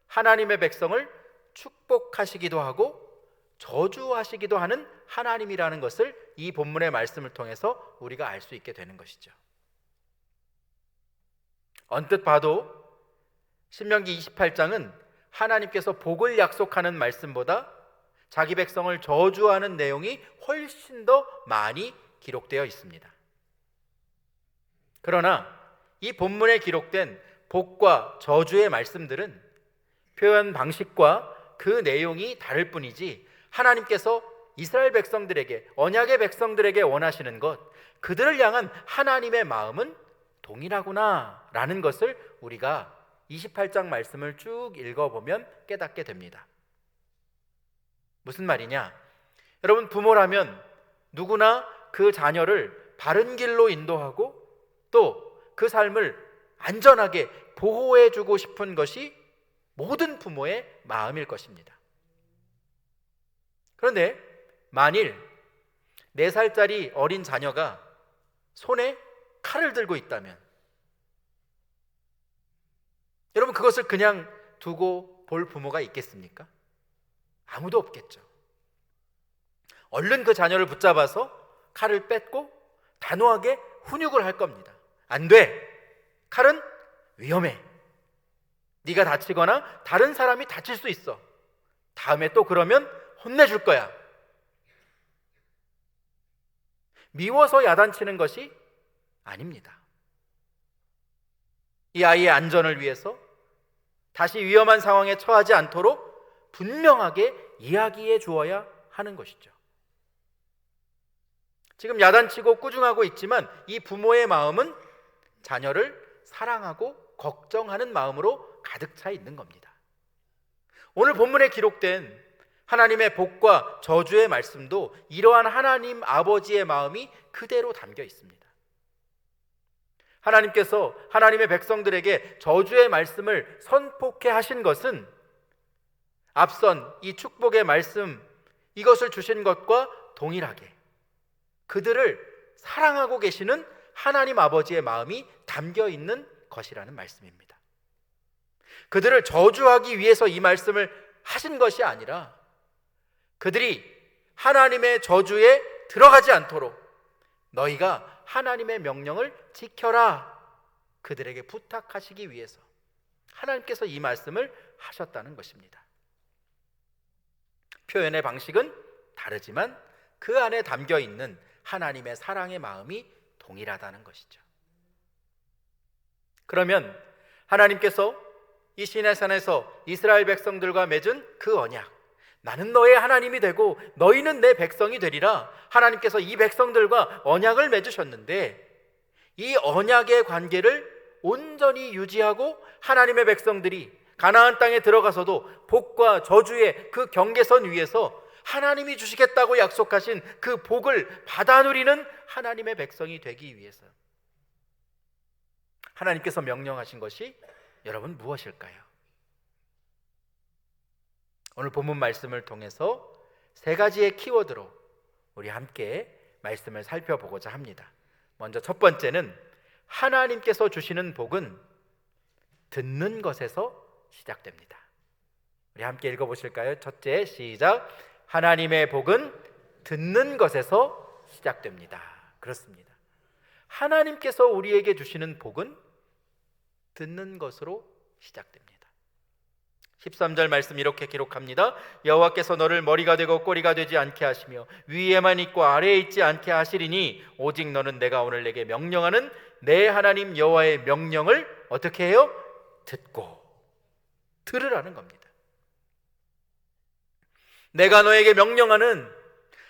하나님의 백성을 축복하시기도 하고 저주하시기도 하는 하나님이라는 것을 이 본문의 말씀을 통해서 우리가 알 수 있게 되는 것이죠. 언뜻 봐도 신명기 28장은 하나님께서 복을 약속하는 말씀보다 자기 백성을 저주하는 내용이 훨씬 더 많이 기록되어 있습니다. 그러나 이 본문에 기록된 복과 저주의 말씀들은 표현 방식과 그 내용이 다를 뿐이지, 하나님께서 이스라엘 백성들에게, 언약의 백성들에게 원하시는 것, 그들을 향한 하나님의 마음은 동일하구나 라는 것을 우리가 28장 말씀을 쭉 읽어보면 깨닫게 됩니다. 무슨 말이냐? 여러분, 부모라면 누구나 그 자녀를 바른 길로 인도하고 또 그 삶을 안전하게 보호해주고 싶은 것이 모든 부모의 마음일 것입니다. 그런데 만일 4살짜리 어린 자녀가 손에 칼을 들고 있다면 여러분, 그것을 그냥 두고 볼 부모가 있겠습니까? 아무도 없겠죠. 얼른 그 자녀를 붙잡아서 칼을 뺏고 단호하게 훈육을 할 겁니다. 안 돼! 칼은 위험해. 네가 다치거나 다른 사람이 다칠 수 있어. 다음에 또 그러면 혼내줄 거야. 미워서 야단치는 것이 아닙니다. 이 아이의 안전을 위해서 다시 위험한 상황에 처하지 않도록 분명하게 이야기해 주어야 하는 것이죠. 지금 야단치고 꾸중하고 있지만 이 부모의 마음은 자녀를 사랑하고 걱정하는 마음으로 가득 차 있는 겁니다. 오늘 본문에 기록된 하나님의 복과 저주의 말씀도 이러한 하나님 아버지의 마음이 그대로 담겨 있습니다. 하나님께서 하나님의 백성들에게 저주의 말씀을 선포케 하신 것은 앞선 이 축복의 말씀, 이것을 주신 것과 동일하게 그들을 사랑하고 계시는 하나님 아버지의 마음이 담겨 있는 것이라는 말씀입니다. 그들을 저주하기 위해서 이 말씀을 하신 것이 아니라 그들이 하나님의 저주에 들어가지 않도록 너희가 하나님의 명령을 지켜라, 그들에게 부탁하시기 위해서 하나님께서 이 말씀을 하셨다는 것입니다. 표현의 방식은 다르지만 그 안에 담겨 있는 하나님의 사랑의 마음이 동일하다는 것이죠. 그러면 하나님께서 이 시내산에서 이스라엘 백성들과 맺은 그 언약, 나는 너의 하나님이 되고 너희는 내 백성이 되리라, 하나님께서 이 백성들과 언약을 맺으셨는데 이 언약의 관계를 온전히 유지하고 하나님의 백성들이 가나안 땅에 들어가서도 복과 저주의 그 경계선 위에서 하나님이 주시겠다고 약속하신 그 복을 받아 누리는 하나님의 백성이 되기 위해서 하나님께서 명령하신 것이 여러분 무엇일까요? 오늘 본문 말씀을 통해서 3가지의 키워드로 우리 함께 말씀을 살펴보고자 합니다. 먼저 첫 번째는 하나님께서 주시는 복은 듣는 것에서 시작됩니다. 우리 함께 읽어보실까요? 첫째, 시작. 하나님의 복은 듣는 것에서 시작됩니다. 그렇습니다. 하나님께서 우리에게 주시는 복은 듣는 것으로 시작됩니다. 13절 말씀 이렇게 기록합니다. 여호와께서 너를 머리가 되고 꼬리가 되지 않게 하시며 위에만 있고 아래에 있지 않게 하시리니 오직 너는 내가 오늘 내게 명령하는 내 하나님 여호와의 명령을 어떻게 해요? 듣고 들으라는 겁니다. 내가 너에게 명령하는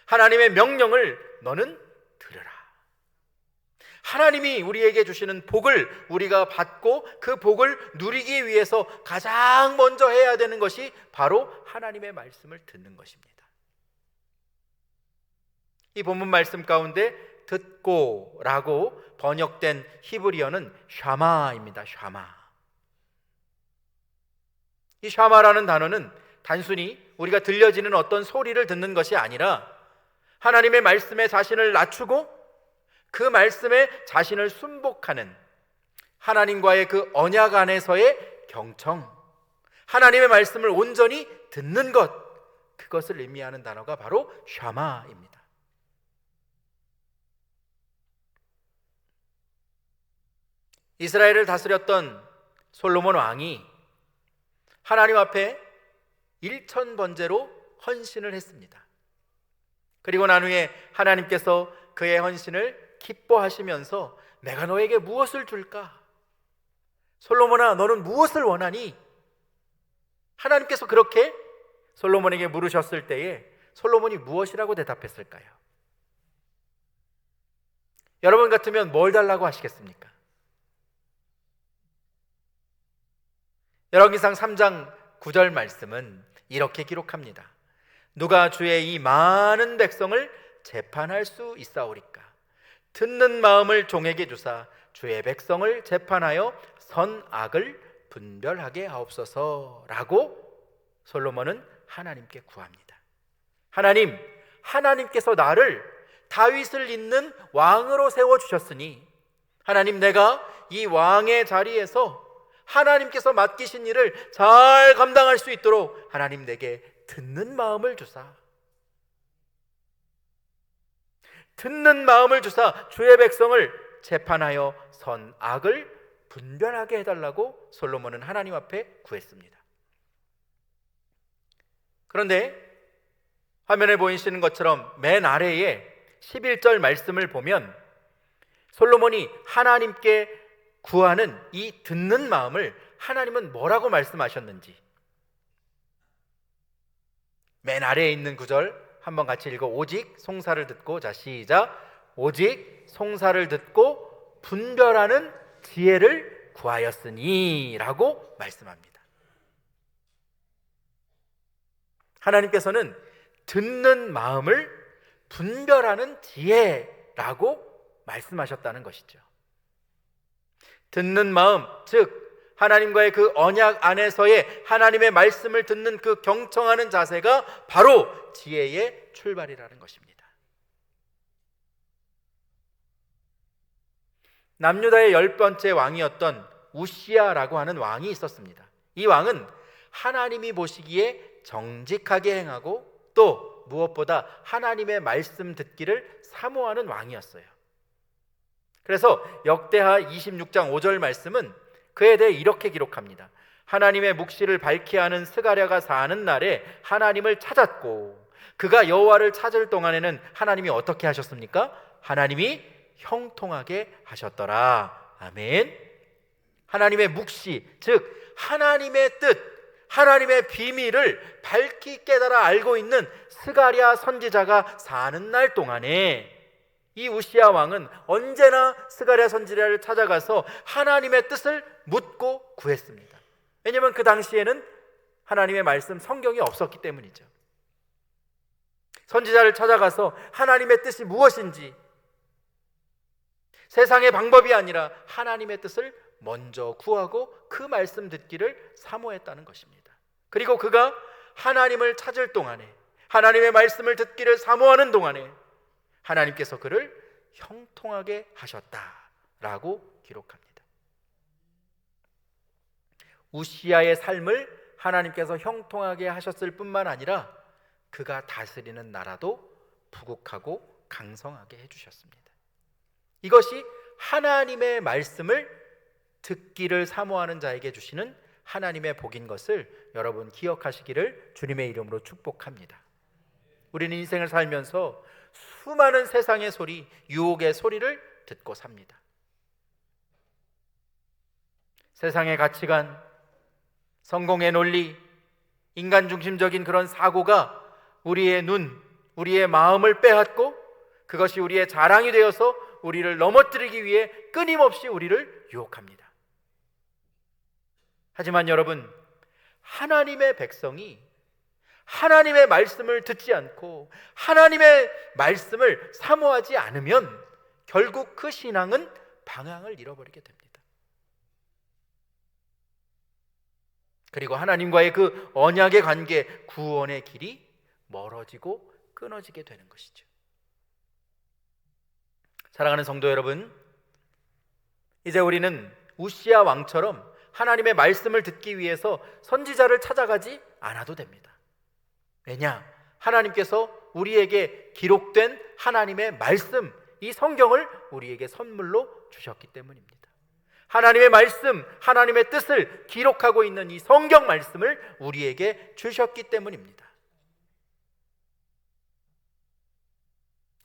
하나님의 명령을 너는 들으라. 하나님이 우리에게 주시는 복을 우리가 받고 그 복을 누리기 위해서 가장 먼저 해야 되는 것이 바로 하나님의 말씀을 듣는 것입니다. 이 본문 말씀 가운데 듣고라고 번역된 히브리어는 샤마입니다. 샤마. 이 샤마라는 단어는 단순히 우리가 들려지는 어떤 소리를 듣는 것이 아니라 하나님의 말씀에 자신을 낮추고 그 말씀에 자신을 순복하는 하나님과의 그 언약 안에서의 경청, 하나님의 말씀을 온전히 듣는 것, 그것을 의미하는 단어가 바로 샤마입니다. 이스라엘을 다스렸던 솔로몬 왕이 하나님 앞에 1000번제로 헌신을 했습니다. 그리고 난 후에 하나님께서 그의 헌신을 기뻐하시면서 내가 너에게 무엇을 줄까? 솔로몬아, 너는 무엇을 원하니? 하나님께서 그렇게 솔로몬에게 물으셨을 때에 솔로몬이 무엇이라고 대답했을까요? 여러분 같으면 뭘 달라고 하시겠습니까? 열왕기상 3장 9절 말씀은 이렇게 기록합니다. 누가 주의 이 많은 백성을 재판할 수 있사오리까? 듣는 마음을 종에게 주사 주의 백성을 재판하여 선악을 분별하게 하옵소서라고 솔로몬은 하나님께 구합니다. 하나님께서 나를 다윗을 잇는 왕으로 세워주셨으니 하나님, 내가 이 왕의 자리에서 하나님께서 맡기신 일을 잘 감당할 수 있도록 하나님 내게 듣는 마음을 주사, 듣는 마음을 주사 주의 백성을 재판하여 선악을 분별하게 해달라고 솔로몬은 하나님 앞에 구했습니다. 그런데 화면에 보이시는 것처럼 맨 아래에 11절 말씀을 보면 솔로몬이 하나님께 구하는 이 듣는 마음을 하나님은 뭐라고 말씀하셨는지 맨 아래에 있는 구절 한번 같이 읽어. 오직 송사를 듣고, 자 시작. 오직 송사를 듣고 분별하는 지혜를 구하였으니 라고 말씀합니다. 하나님께서는 듣는 마음을 분별하는 지혜라고 말씀하셨다는 것이죠. 듣는 마음, 즉 하나님과의 그 언약 안에서의 하나님의 말씀을 듣는 그 경청하는 자세가 바로 지혜의 출발이라는 것입니다. 남유다의 10번째 왕이었던 우시야라고 하는 왕이 있었습니다. 이 왕은 하나님이 보시기에 정직하게 행하고 또 무엇보다 하나님의 말씀 듣기를 사모하는 왕이었어요. 그래서 역대하 26장 5절 말씀은 그에 대해 이렇게 기록합니다. 하나님의 묵시를 밝히 하는 스가랴가 사는 날에 하나님을 찾았고 그가 여호와를 찾을 동안에는 하나님이 어떻게 하셨습니까? 하나님이 형통하게 하셨더라. 아멘. 하나님의 묵시, 즉 하나님의 뜻, 하나님의 비밀을 밝히 깨달아 알고 있는 스가랴 선지자가 사는 날 동안에 이 우시야 왕은 언제나 스가랴 선지자를 찾아가서 하나님의 뜻을 묻고 구했습니다. 왜냐하면 그 당시에는 하나님의 말씀 성경이 없었기 때문이죠. 선지자를 찾아가서 하나님의 뜻이 무엇인지, 세상의 방법이 아니라 하나님의 뜻을 먼저 구하고 그 말씀 듣기를 사모했다는 것입니다. 그리고 그가 하나님을 찾을 동안에, 하나님의 말씀을 듣기를 사모하는 동안에 하나님께서 그를 형통하게 하셨다라고 기록합니다. 우시야의 삶을 하나님께서 형통하게 하셨을 뿐만 아니라 그가 다스리는 나라도 부국하고 강성하게 해주셨습니다. 이것이 하나님의 말씀을 듣기를 사모하는 자에게 주시는 하나님의 복인 것을 여러분 기억하시기를 주님의 이름으로 축복합니다. 우리는 인생을 살면서 수많은 세상의 소리, 유혹의 소리를 듣고 삽니다. 세상의 가치관, 성공의 논리, 인간 중심적인 그런 사고가 우리의 눈, 우리의 마음을 빼앗고 그것이 우리의 자랑이 되어서 우리를 넘어뜨리기 위해 끊임없이 우리를 유혹합니다. 하지만 여러분, 하나님의 백성이 하나님의 말씀을 듣지 않고 하나님의 말씀을 사모하지 않으면 결국 그 신앙은 방향을 잃어버리게 됩니다. 그리고 하나님과의 그 언약의 관계, 구원의 길이 멀어지고 끊어지게 되는 것이죠. 사랑하는 성도 여러분, 이제 우리는 우시야 왕처럼 하나님의 말씀을 듣기 위해서 선지자를 찾아가지 않아도 됩니다. 왜냐? 하나님께서 우리에게 기록된 하나님의 말씀, 이 성경을 우리에게 선물로 주셨기 때문입니다. 하나님의 말씀, 하나님의 뜻을 기록하고 있는 이 성경 말씀을 우리에게 주셨기 때문입니다.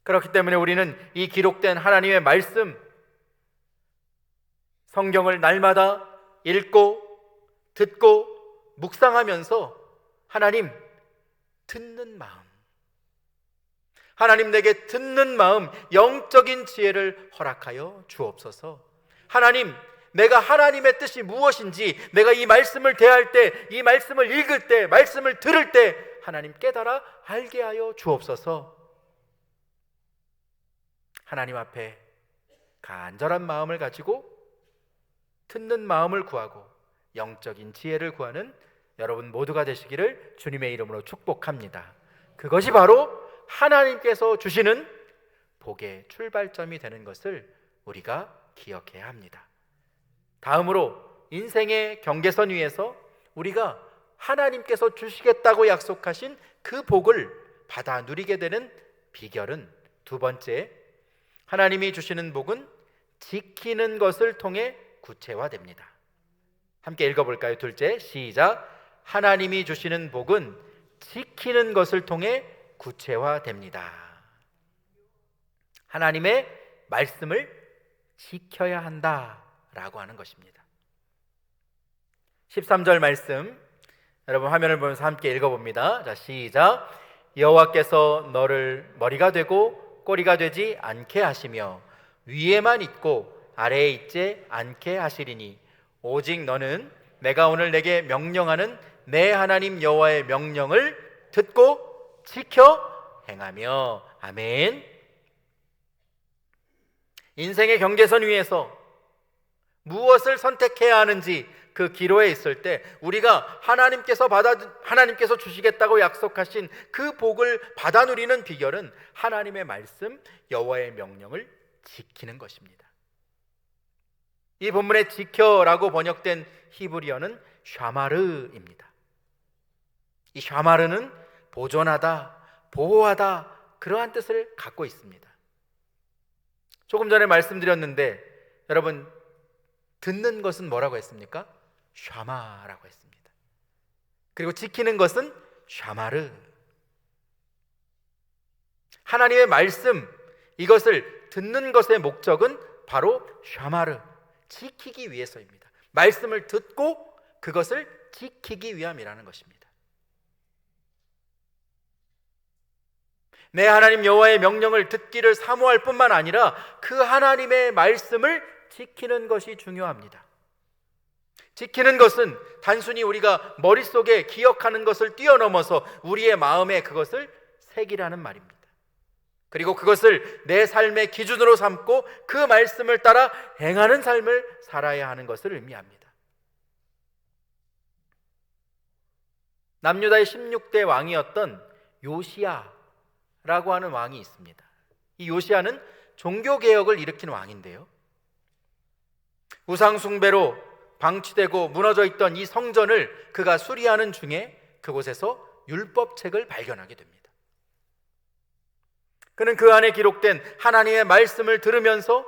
그렇기 때문에 우리는 이 기록된 하나님의 말씀, 성경을 날마다 읽고 듣고 묵상하면서 하나님 듣는 마음, 하나님 내게 듣는 마음, 영적인 지혜를 허락하여 주옵소서. 하나님, 내가 하나님의 뜻이 무엇인지, 내가 이 말씀을 대할 때, 이 말씀을 읽을 때, 말씀을 들을 때 하나님 깨달아 알게 하여 주옵소서. 하나님 앞에 간절한 마음을 가지고 듣는 마음을 구하고 영적인 지혜를 구하는 여러분 모두가 되시기를 주님의 이름으로 축복합니다. 그것이 바로 하나님께서 주시는 복의 출발점이 되는 것을 우리가 기억해야 합니다. 다음으로 인생의 경계선 위에서 우리가 하나님께서 주시겠다고 약속하신 그 복을 받아 누리게 되는 비결은 두 번째, 하나님이 주시는 복은 지키는 것을 통해 구체화됩니다. 함께 읽어볼까요? 둘째, 시작. 하나님이 주시는 복은 지키는 것을 통해 구체화됩니다. 하나님의 말씀을 지켜야 한다라고 하는 것입니다. 13절 말씀 여러분 화면을 보면서 함께 읽어봅니다. 자, 시작. 여호와께서 너를 머리가 되고 꼬리가 되지 않게 하시며 위에만 있고 아래에 있지 않게 하시리니 오직 너는 내가 오늘 내게 명령하는 내 하나님 여호와의 명령을 듣고 지켜 행하며. 아멘. 인생의 경계선 위에서 무엇을 선택해야 하는지 그 기로에 있을 때 우리가 하나님께서 주시겠다고 약속하신 그 복을 받아 누리는 비결은 하나님의 말씀, 여호와의 명령을 지키는 것입니다. 이 본문에 지켜라고 번역된 히브리어는 샤마르입니다. 이 샤마르는 보존하다, 보호하다 그러한 뜻을 갖고 있습니다. 조금 전에 말씀드렸는데 여러분 듣는 것은 뭐라고 했습니까? 샤마라고 했습니다. 그리고 지키는 것은 샤마르. 하나님의 말씀, 이것을 듣는 것의 목적은 바로 샤마르, 지키기 위해서입니다. 말씀을 듣고 그것을 지키기 위함이라는 것입니다. 내 하나님 여호와의 명령을 듣기를 사모할 뿐만 아니라 그 하나님의 말씀을 지키는 것이 중요합니다. 지키는 것은 단순히 우리가 머릿속에 기억하는 것을 뛰어넘어서 우리의 마음에 그것을 새기라는 말입니다. 그리고 그것을 내 삶의 기준으로 삼고 그 말씀을 따라 행하는 삶을 살아야 하는 것을 의미합니다. 남유다의 16대 왕이었던 요시야라고 하는 왕이 있습니다. 이 요시야는 종교개혁을 일으킨 왕인데요, 우상숭배로 방치되고 무너져 있던 이 성전을 그가 수리하는 중에 그곳에서 율법책을 발견하게 됩니다. 그는 그 안에 기록된 하나님의 말씀을 들으면서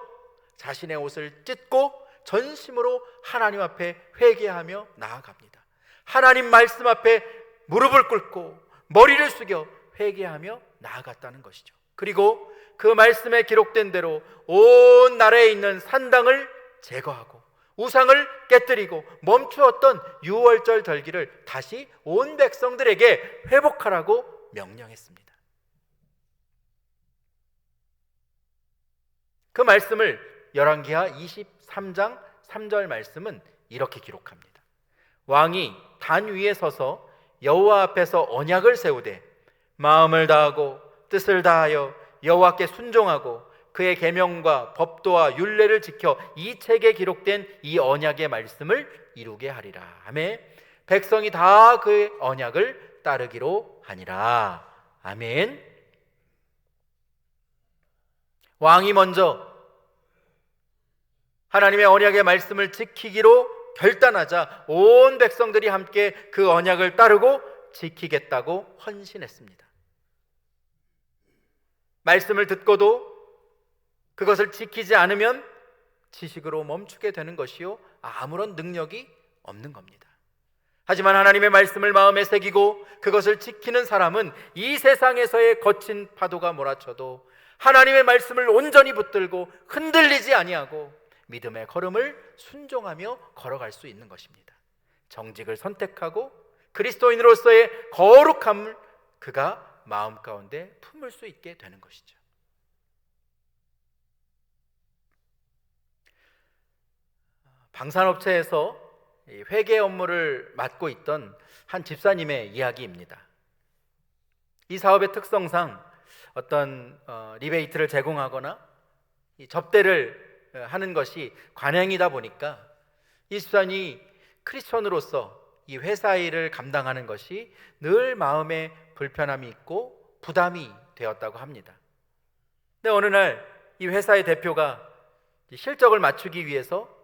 자신의 옷을 찢고 전심으로 하나님 앞에 회개하며 나아갑니다. 하나님 말씀 앞에 무릎을 꿇고 머리를 숙여 회개하며 나아갔다는 것이죠. 그리고 그 말씀에 기록된 대로 온 나라에 있는 산당을 제거하고 우상을 깨뜨리고 멈추었던 유월절 절기를 다시 온 백성들에게 회복하라고 명령했습니다. 그 말씀을 열왕기하 23장 3절 말씀은 이렇게 기록합니다. 왕이 단 위에 서서 여호와 앞에서 언약을 세우되 마음을 다하고 뜻을 다하여 여호와께 순종하고 그의 계명과 법도와 율례를 지켜 이 책에 기록된 이 언약의 말씀을 이루게 하리라. 아멘. 백성이 다 그의 언약을 따르기로 하니라. 아멘. 왕이 먼저 하나님의 언약의 말씀을 지키기로 결단하자 온 백성들이 함께 그 언약을 따르고 지키겠다고 헌신했습니다. 말씀을 듣고도 그것을 지키지 않으면 지식으로 멈추게 되는 것이요 아무런 능력이 없는 겁니다. 하지만 하나님의 말씀을 마음에 새기고 그것을 지키는 사람은 이 세상에서의 거친 파도가 몰아쳐도 하나님의 말씀을 온전히 붙들고 흔들리지 아니하고 믿음의 걸음을 순종하며 걸어갈 수 있는 것입니다. 정직을 선택하고 그리스도인으로서의 거룩함을 그가 마음 가운데 품을 수 있게 되는 것이죠. 방산업체에서 회계 업무를 맡고 있던 한 집사님의 이야기입니다. 이 사업의 특성상 어떤 리베이트를 제공하거나 접대를 하는 것이 관행이다 보니까 이 집사님이 크리스천으로서 이 회사 일을 감당하는 것이 늘 마음에 불편함이 있고 부담이 되었다고 합니다. 근데 어느 날 이 회사의 대표가 실적을 맞추기 위해서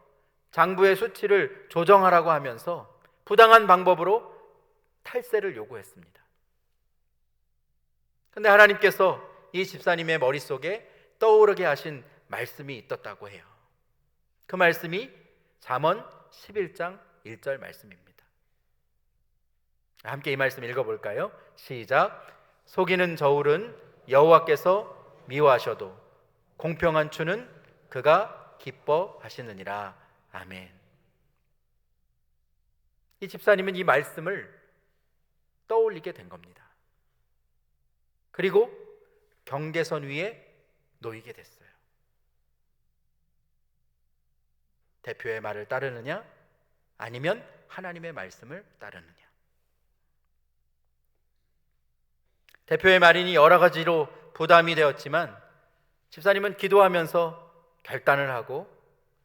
장부의 수치를 조정하라고 하면서 부당한 방법으로 탈세를 요구했습니다. 그런데 하나님께서 이 집사님의 머릿속에 떠오르게 하신 말씀이 있었다고 해요. 그 말씀이 잠언 11장 1절 말씀입니다. 함께 이 말씀 읽어볼까요? 시작. 속이는 저울은 여호와께서 미워하셔도 공평한 추는 그가 기뻐하시느니라. 아멘. 이 집사님은 이 말씀을 떠올리게 된 겁니다. 그리고 경계선 위에 놓이게 됐어요. 대표의 말을 따르느냐 아니면 하나님의 말씀을 따르느냐. 대표의 말이니 여러 가지로 부담이 되었지만 집사님은 기도하면서 결단을 하고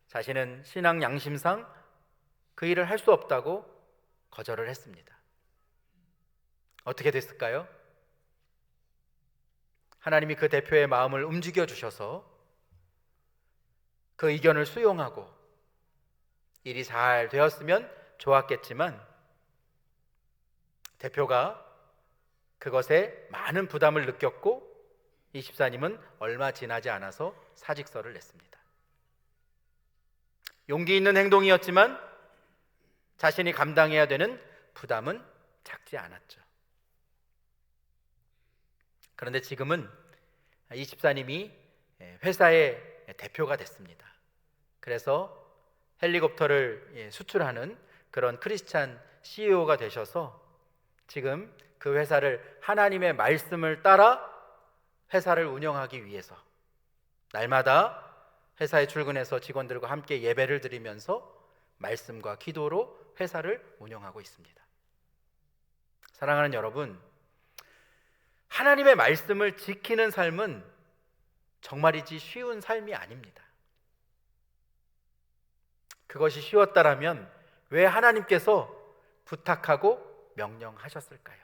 자신은 신앙 양심상 그 일을 할 수 없다고 거절을 했습니다. 어떻게 됐을까요? 하나님이 그 대표의 마음을 움직여 주셔서 그 의견을 수용하고 일이 잘 되었으면 좋았겠지만 대표가 그것에 많은 부담을 느꼈고 이 집사님은 얼마 지나지 않아서 사직서를 냈습니다. 용기 있는 행동이었지만 자신이 감당해야 되는 부담은 작지 않았죠. 그런데 지금은 이 집사님이 회사의 대표가 됐습니다. 그래서 헬리콥터를 수출하는 그런 크리스찬 CEO가 되셔서 지금 그 회사를 하나님의 말씀을 따라 회사를 운영하기 위해서 날마다 회사에 출근해서 직원들과 함께 예배를 드리면서 말씀과 기도로 회사를 운영하고 있습니다. 사랑하는 여러분, 하나님의 말씀을 지키는 삶은 정말이지 쉬운 삶이 아닙니다. 그것이 쉬웠다라면 왜 하나님께서 부탁하고 명령하셨을까요?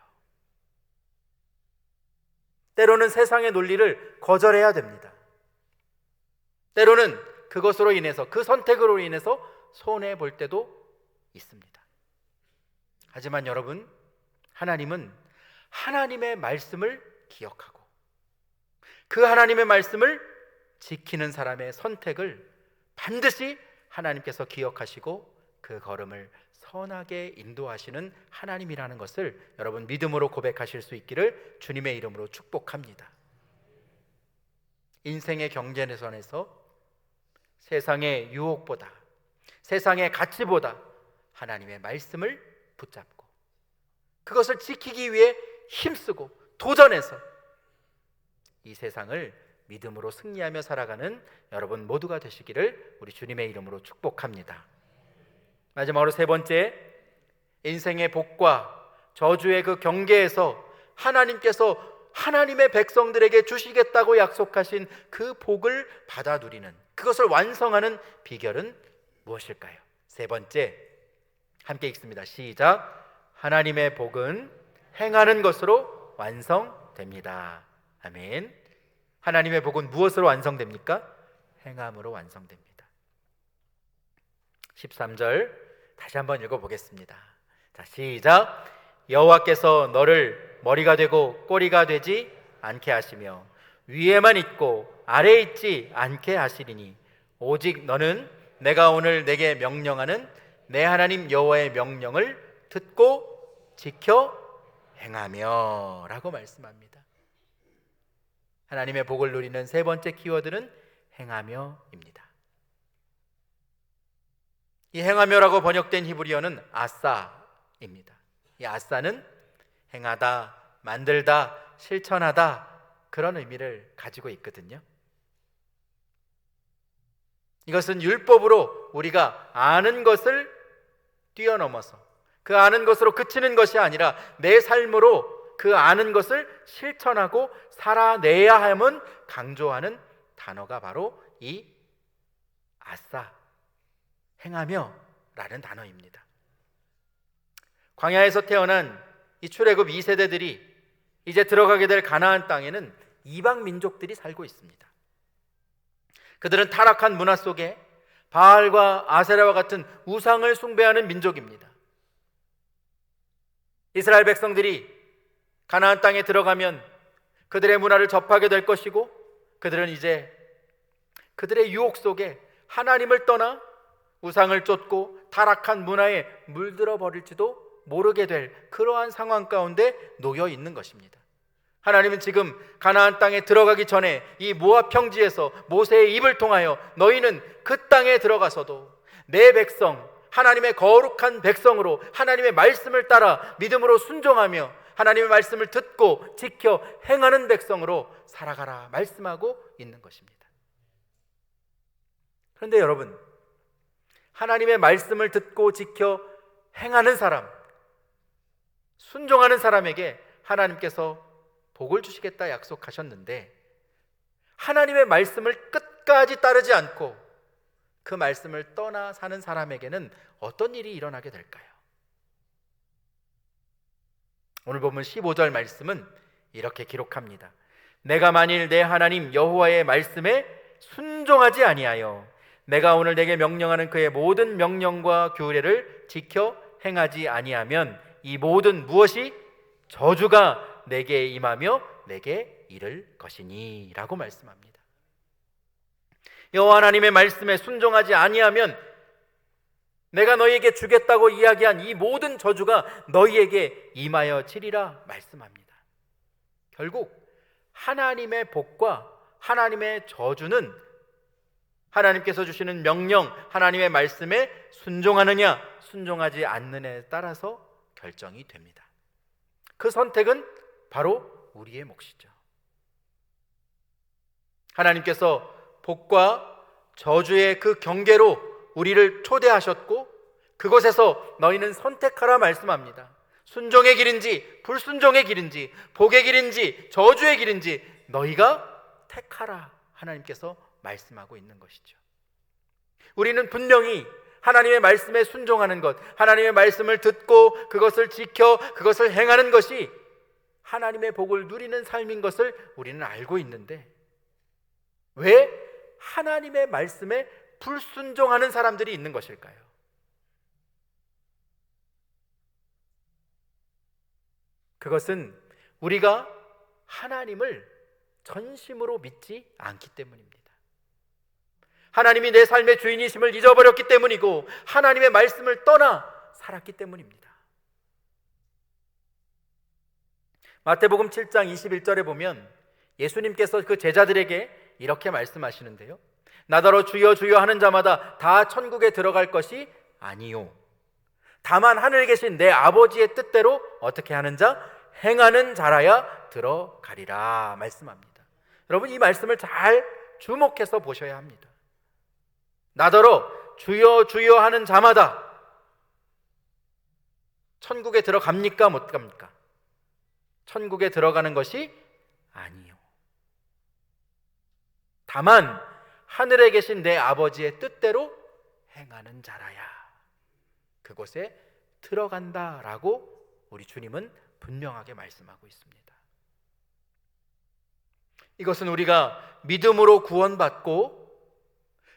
때로는 세상의 논리를 거절해야 됩니다. 때로는 그것으로 인해서, 그 선택으로 인해서 손해볼 때도 있습니다. 하지만 여러분, 하나님은 하나님의 말씀을 기억하고 그 하나님의 말씀을 지키는 사람의 선택을 반드시 하나님께서 기억하시고 그 걸음을 선하게 인도하시는 하나님이라는 것을 여러분 믿음으로 고백하실 수 있기를 주님의 이름으로 축복합니다. 인생의 경계선에서 세상의 유혹보다, 세상의 가치보다 하나님의 말씀을 붙잡고 그것을 지키기 위해 힘쓰고 도전해서 이 세상을 믿음으로 승리하며 살아가는 여러분 모두가 되시기를 우리 주님의 이름으로 축복합니다. 마지막으로 세 번째, 인생의 복과 저주의 그 경계에서 하나님께서 하나님의 백성들에게 주시겠다고 약속하신 그 복을 받아 누리는, 그것을 완성하는 비결은 무엇일까요? 세 번째, 함께 읽습니다. 시작. 하나님의 복은 행하는 것으로 완성됩니다. 아멘. 하나님의 복은 무엇으로 완성됩니까? 행함으로 완성됩니다. 13절 다시 한번 읽어보겠습니다. 자, 시작. 여호와께서 너를 머리가 되고 꼬리가 되지 않게 하시며 위에만 있고 아래에 있지 않게 하시리니 오직 너는 내가 오늘 내게 명령하는 내 하나님 여호와의 명령을 듣고 지켜 행하며 라고 말씀합니다. 하나님의 복을 누리는 세 번째 키워드는 행하며입니다. 이 행하며라고 번역된 히브리어는 아싸입니다. 이 아싸는 행하다, 만들다, 실천하다, 그런 의미를 가지고 있거든요. 이것은 율법으로 우리가 아는 것을 뛰어넘어서 그 아는 것으로 그치는 것이 아니라 내 삶으로 그 아는 것을 실천하고 살아내야 함은 강조하는 단어가 바로 이 아싸, 행하며 라는 단어입니다. 광야에서 태어난 이 출애굽 2세대들이 이제 들어가게 될 가나안 땅에는 이방 민족들이 살고 있습니다. 그들은 타락한 문화 속에 바알과 아세라와 같은 우상을 숭배하는 민족입니다. 이스라엘 백성들이 가나안 땅에 들어가면 그들의 문화를 접하게 될 것이고, 그들은 이제 그들의 유혹 속에 하나님을 떠나 우상을 쫓고 타락한 문화에 물들어 버릴지도 모르게 될 그러한 상황 가운데 놓여 있는 것입니다. 하나님은 지금 가나안 땅에 들어가기 전에 이 모압 평지에서 모세의 입을 통하여 너희는 그 땅에 들어가서도 내 백성, 하나님의 거룩한 백성으로 하나님의 말씀을 따라 믿음으로 순종하며 하나님의 말씀을 듣고 지켜 행하는 백성으로 살아가라 말씀하고 있는 것입니다. 그런데 여러분, 하나님의 말씀을 듣고 지켜 행하는 사람, 순종하는 사람에게 하나님께서 복을 주시겠다 약속하셨는데, 하나님의 말씀을 끝까지 따르지 않고 그 말씀을 떠나 사는 사람에게는 어떤 일이 일어나게 될까요? 오늘 본문 15절 말씀은 이렇게 기록합니다. 내가 만일 내 하나님 여호와의 말씀에 순종하지 아니하여 내가 오늘 내게 명령하는 그의 모든 명령과 규례를 지켜 행하지 아니하면 이 모든 무엇이 저주가 내게 임하며 내게 이를 것이니 라고 말씀합니다. 여호와 하나님의 말씀에 순종하지 아니하면 내가 너희에게 주겠다고 이야기한 이 모든 저주가 너희에게 임하여 치리라 말씀합니다. 결국 하나님의 복과 하나님의 저주는 하나님께서 주시는 명령, 하나님의 말씀에 순종하느냐 순종하지 않느냐에 따라서 결정이 됩니다. 그 선택은 바로 우리의 몫이죠. 하나님께서 복과 저주의 그 경계로 우리를 초대하셨고 그곳에서 너희는 선택하라 말씀합니다. 순종의 길인지 불순종의 길인지 복의 길인지 저주의 길인지 너희가 택하라 하나님께서 말씀하고 있는 것이죠. 우리는 분명히 하나님의 말씀에 순종하는 것, 하나님의 말씀을 듣고 그것을 지켜 그것을 행하는 것이 하나님의 복을 누리는 삶인 것을 우리는 알고 있는데, 왜 하나님의 말씀에 불순종하는 사람들이 있는 것일까요? 그것은 우리가 하나님을 전심으로 믿지 않기 때문입니다. 하나님이 내 삶의 주인이심을 잊어버렸기 때문이고 하나님의 말씀을 떠나 살았기 때문입니다. 마태복음 7장 21절에 보면 예수님께서 그 제자들에게 이렇게 말씀하시는데요, 나더러 주여 주여 하는 자마다 다 천국에 들어갈 것이 아니요 다만 하늘에 계신 내 아버지의 뜻대로 어떻게 하는 자? 행하는 자라야 들어가리라 말씀합니다. 여러분, 이 말씀을 잘 주목해서 보셔야 합니다. 나더러 주여 주여 하는 자마다 천국에 들어갑니까? 못 갑니까? 천국에 들어가는 것이 아니요. 다만 하늘에 계신 내 아버지의 뜻대로 행하는 자라야 그곳에 들어간다라고 우리 주님은 분명하게 말씀하고 있습니다. 이것은 우리가 믿음으로 구원받고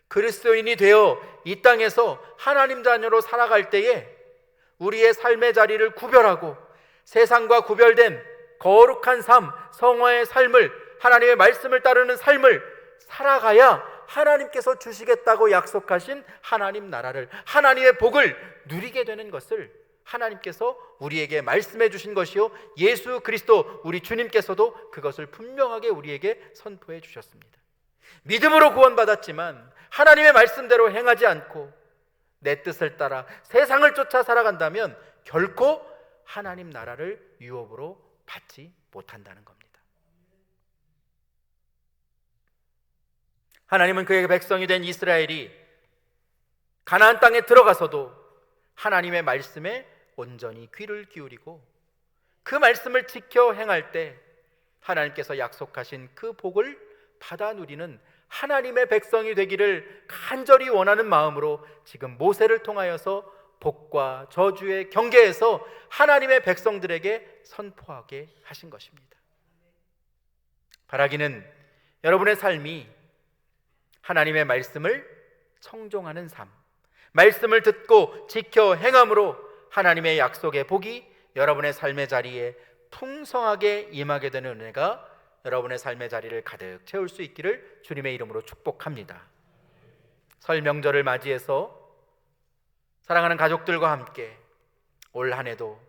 그리스도인이 되어 이 땅에서 하나님 자녀로 살아갈 때에 우리의 삶의 자리를 구별하고 세상과 구별된 거룩한 삶, 성화의 삶을, 하나님의 말씀을 따르는 삶을 살아가야 하나님께서 주시겠다고 약속하신 하나님 나라를, 하나님의 복을 누리게 되는 것을 하나님께서 우리에게 말씀해 주신 것이요, 예수 그리스도 우리 주님께서도 그것을 분명하게 우리에게 선포해 주셨습니다. 믿음으로 구원받았지만 하나님의 말씀대로 행하지 않고 내 뜻을 따라 세상을 쫓아 살아간다면 결코 하나님 나라를 유업으로 받지 못한다는 겁니다. 하나님은 그의 백성이 된 이스라엘이 가나안 땅에 들어가서도 하나님의 말씀에 온전히 귀를 기울이고 그 말씀을 지켜 행할 때 하나님께서 약속하신 그 복을 받아 누리는 하나님의 백성이 되기를 간절히 원하는 마음으로 지금 모세를 통하여서 복과 저주의 경계에서 하나님의 백성들에게 선포하게 하신 것입니다. 바라기는 여러분의 삶이 하나님의 말씀을 청종하는 삶, 말씀을 듣고 지켜 행함으로 하나님의 약속의 복이 여러분의 삶의 자리에 풍성하게 임하게 되는 은혜가 여러분의 삶의 자리를 가득 채울 수 있기를 주님의 이름으로 축복합니다. 설 명절을 맞이해서 사랑하는 가족들과 함께 올 한 해도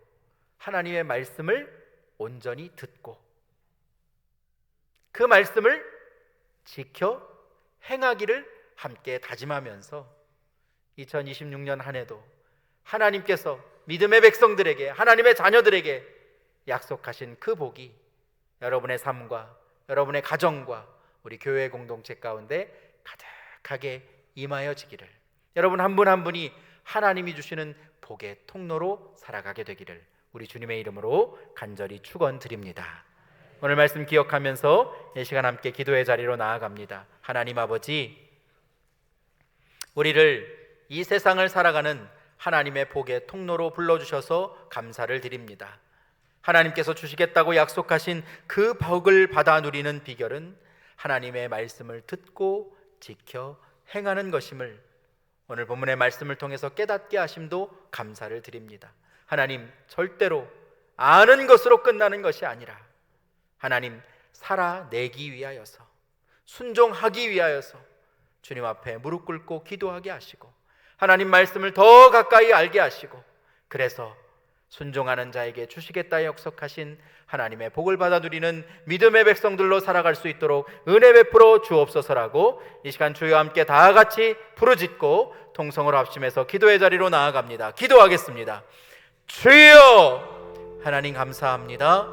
하나님의 말씀을 온전히 듣고 그 말씀을 지켜 행하기를 함께 다짐하면서 2026년 한 해도 하나님께서 믿음의 백성들에게, 하나님의 자녀들에게 약속하신 그 복이 여러분의 삶과 여러분의 가정과 우리 교회 공동체 가운데 가득하게 임하여지기를, 여러분 한 분 한 분이 하나님이 주시는 복의 통로로 살아가게 되기를 우리 주님의 이름으로 간절히 축원드립니다. 오늘 말씀 기억하면서 이 시간 함께 기도의 자리로 나아갑니다. 하나님 아버지, 우리를 이 세상을 살아가는 하나님의 복의 통로로 불러주셔서 감사를 드립니다. 하나님께서 주시겠다고 약속하신 그 복을 받아 누리는 비결은 하나님의 말씀을 듣고 지켜 행하는 것임을 오늘 본문의 말씀을 통해서 깨닫게 하심도 감사를 드립니다. 하나님, 절대로 아는 것으로 끝나는 것이 아니라 하나님, 살아내기 위하여서, 순종하기 위하여서 주님 앞에 무릎 꿇고 기도하게 하시고 하나님 말씀을 더 가까이 알게 하시고, 그래서 순종하는 자에게 주시겠다 약속하신 하나님의 복을 받아 누리는 믿음의 백성들로 살아갈 수 있도록 은혜 베풀어 주옵소서라고 이 시간 주와 함께 다 같이 부르짖고 통성으로 합심해서 기도의 자리로 나아갑니다. 기도하겠습니다. 주여, 하나님 감사합니다.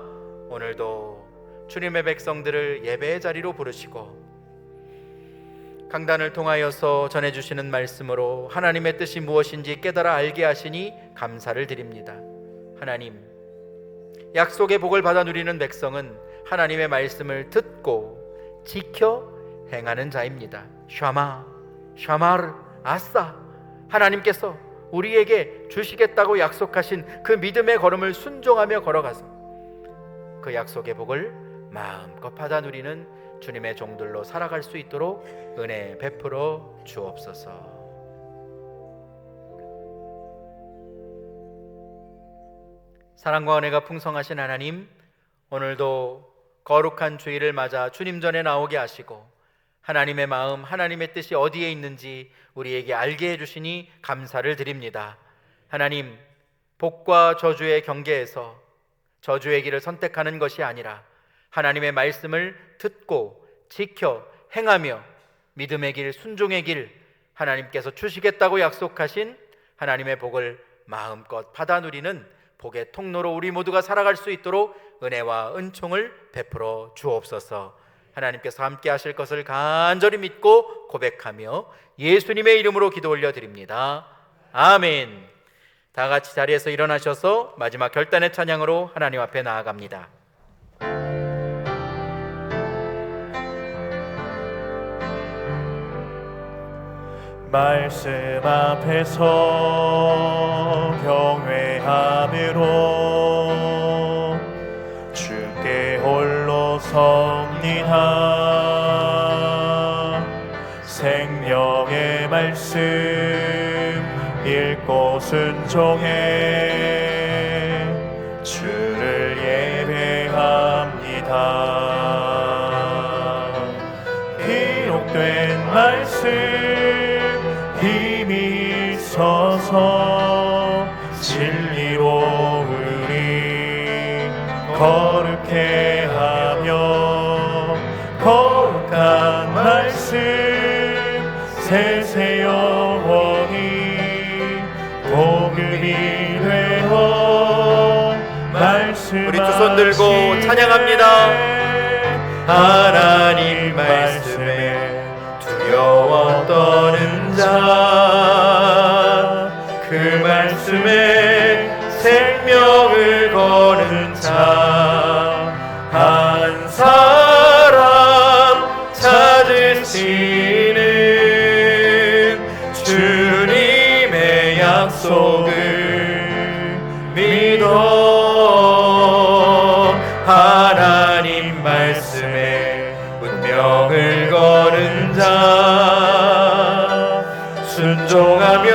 오늘도 주님의 백성들을 예배의 자리로 부르시고 강단을 통하여서 전해주시는 말씀으로 하나님의 뜻이 무엇인지 깨달아 알게 하시니 감사를 드립니다. 하나님, 약속의 복을 받아 누리는 백성은 하나님의 말씀을 듣고 지켜 행하는 자입니다. 샤마, 샤마르, 아싸, 하나님께서 우리에게 주시겠다고 약속하신 그 믿음의 걸음을 순종하며 걸어가서 그 약속의 복을 마음껏 받아 누리는 주님의 종들로 살아갈 수 있도록 은혜 베풀어 주옵소서. 사랑과 은혜가 풍성하신 하나님, 오늘도 거룩한 주일을 맞아 주님 전에 나오게 하시고 하나님의 마음, 하나님의 뜻이 어디에 있는지 우리에게 알게 해주시니 감사를 드립니다. 하나님, 복과 저주의 경계에서 저주의 길을 선택하는 것이 아니라 하나님의 말씀을 듣고 지켜 행하며 믿음의 길, 순종의 길, 하나님께서 주시겠다고 약속하신 하나님의 복을 마음껏 받아 누리는 복의 통로로 우리 모두가 살아갈 수 있도록 은혜와 은총을 베풀어 주옵소서. 하나님께서 함께 하실 것을 간절히 믿고 고백하며 예수님의 이름으로 기도 올려드립니다. 아멘. 다 같이 자리에서 일어나셔서 마지막 결단의 찬양으로 하나님 앞에 나아갑니다. 말씀 앞에서 경외함으로 주께 홀로 섭니다. 생명의 말씀 읽고 순종해 주를 예배합니다. 기록된 말씀 힘이 있어서 진리로 우리 거룩해 하며 거룩한 말씀 세세 영원히 복음이 되어 말씀 우리 두 손 들고 찬양합니다. 하나님 말씀에 두려워 떠는 자, 그 말씀에 생명을 거는 자, 한 사람 찾으시는 주님의 약속을 믿어. 하나님 말씀에 운명을 거는 자, 순종하며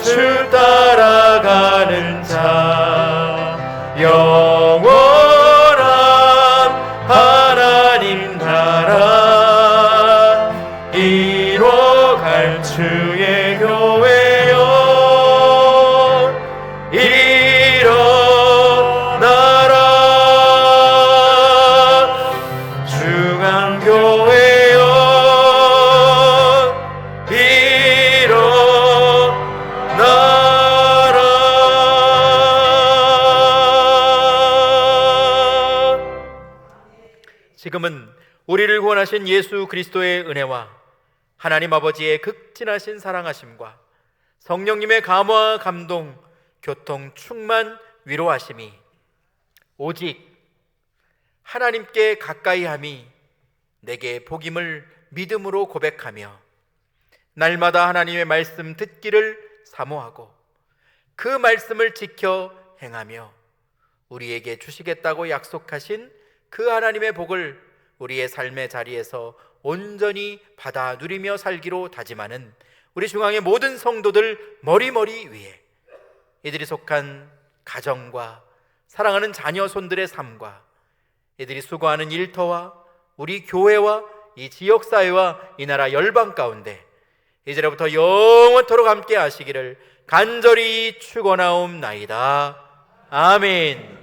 주 따라가는 자, 영원한 하나님 나라 이뤄갈 주의 교회여 일어나라. 중앙교회여 지금은 우리를 구원하신 예수 그리스도의 은혜와 하나님 아버지의 극진하신 사랑하심과 성령님의 감화 감동 교통 충만 위로하심이 오직 하나님께 가까이함이 내게 복임을 믿음으로 고백하며 날마다 하나님의 말씀 듣기를 사모하고 그 말씀을 지켜 행하며 우리에게 주시겠다고 약속하신 그 하나님의 복을 우리의 삶의 자리에서 온전히 받아 누리며 살기로 다짐하는 우리 중앙의 모든 성도들 머리머리 위에 이들이 속한 가정과 사랑하는 자녀 손들의 삶과 이들이 수고하는 일터와 우리 교회와 이 지역사회와 이 나라 열방 가운데 이제로부터 영원토록 함께 하시기를 간절히 축원하옵나이다. 아멘.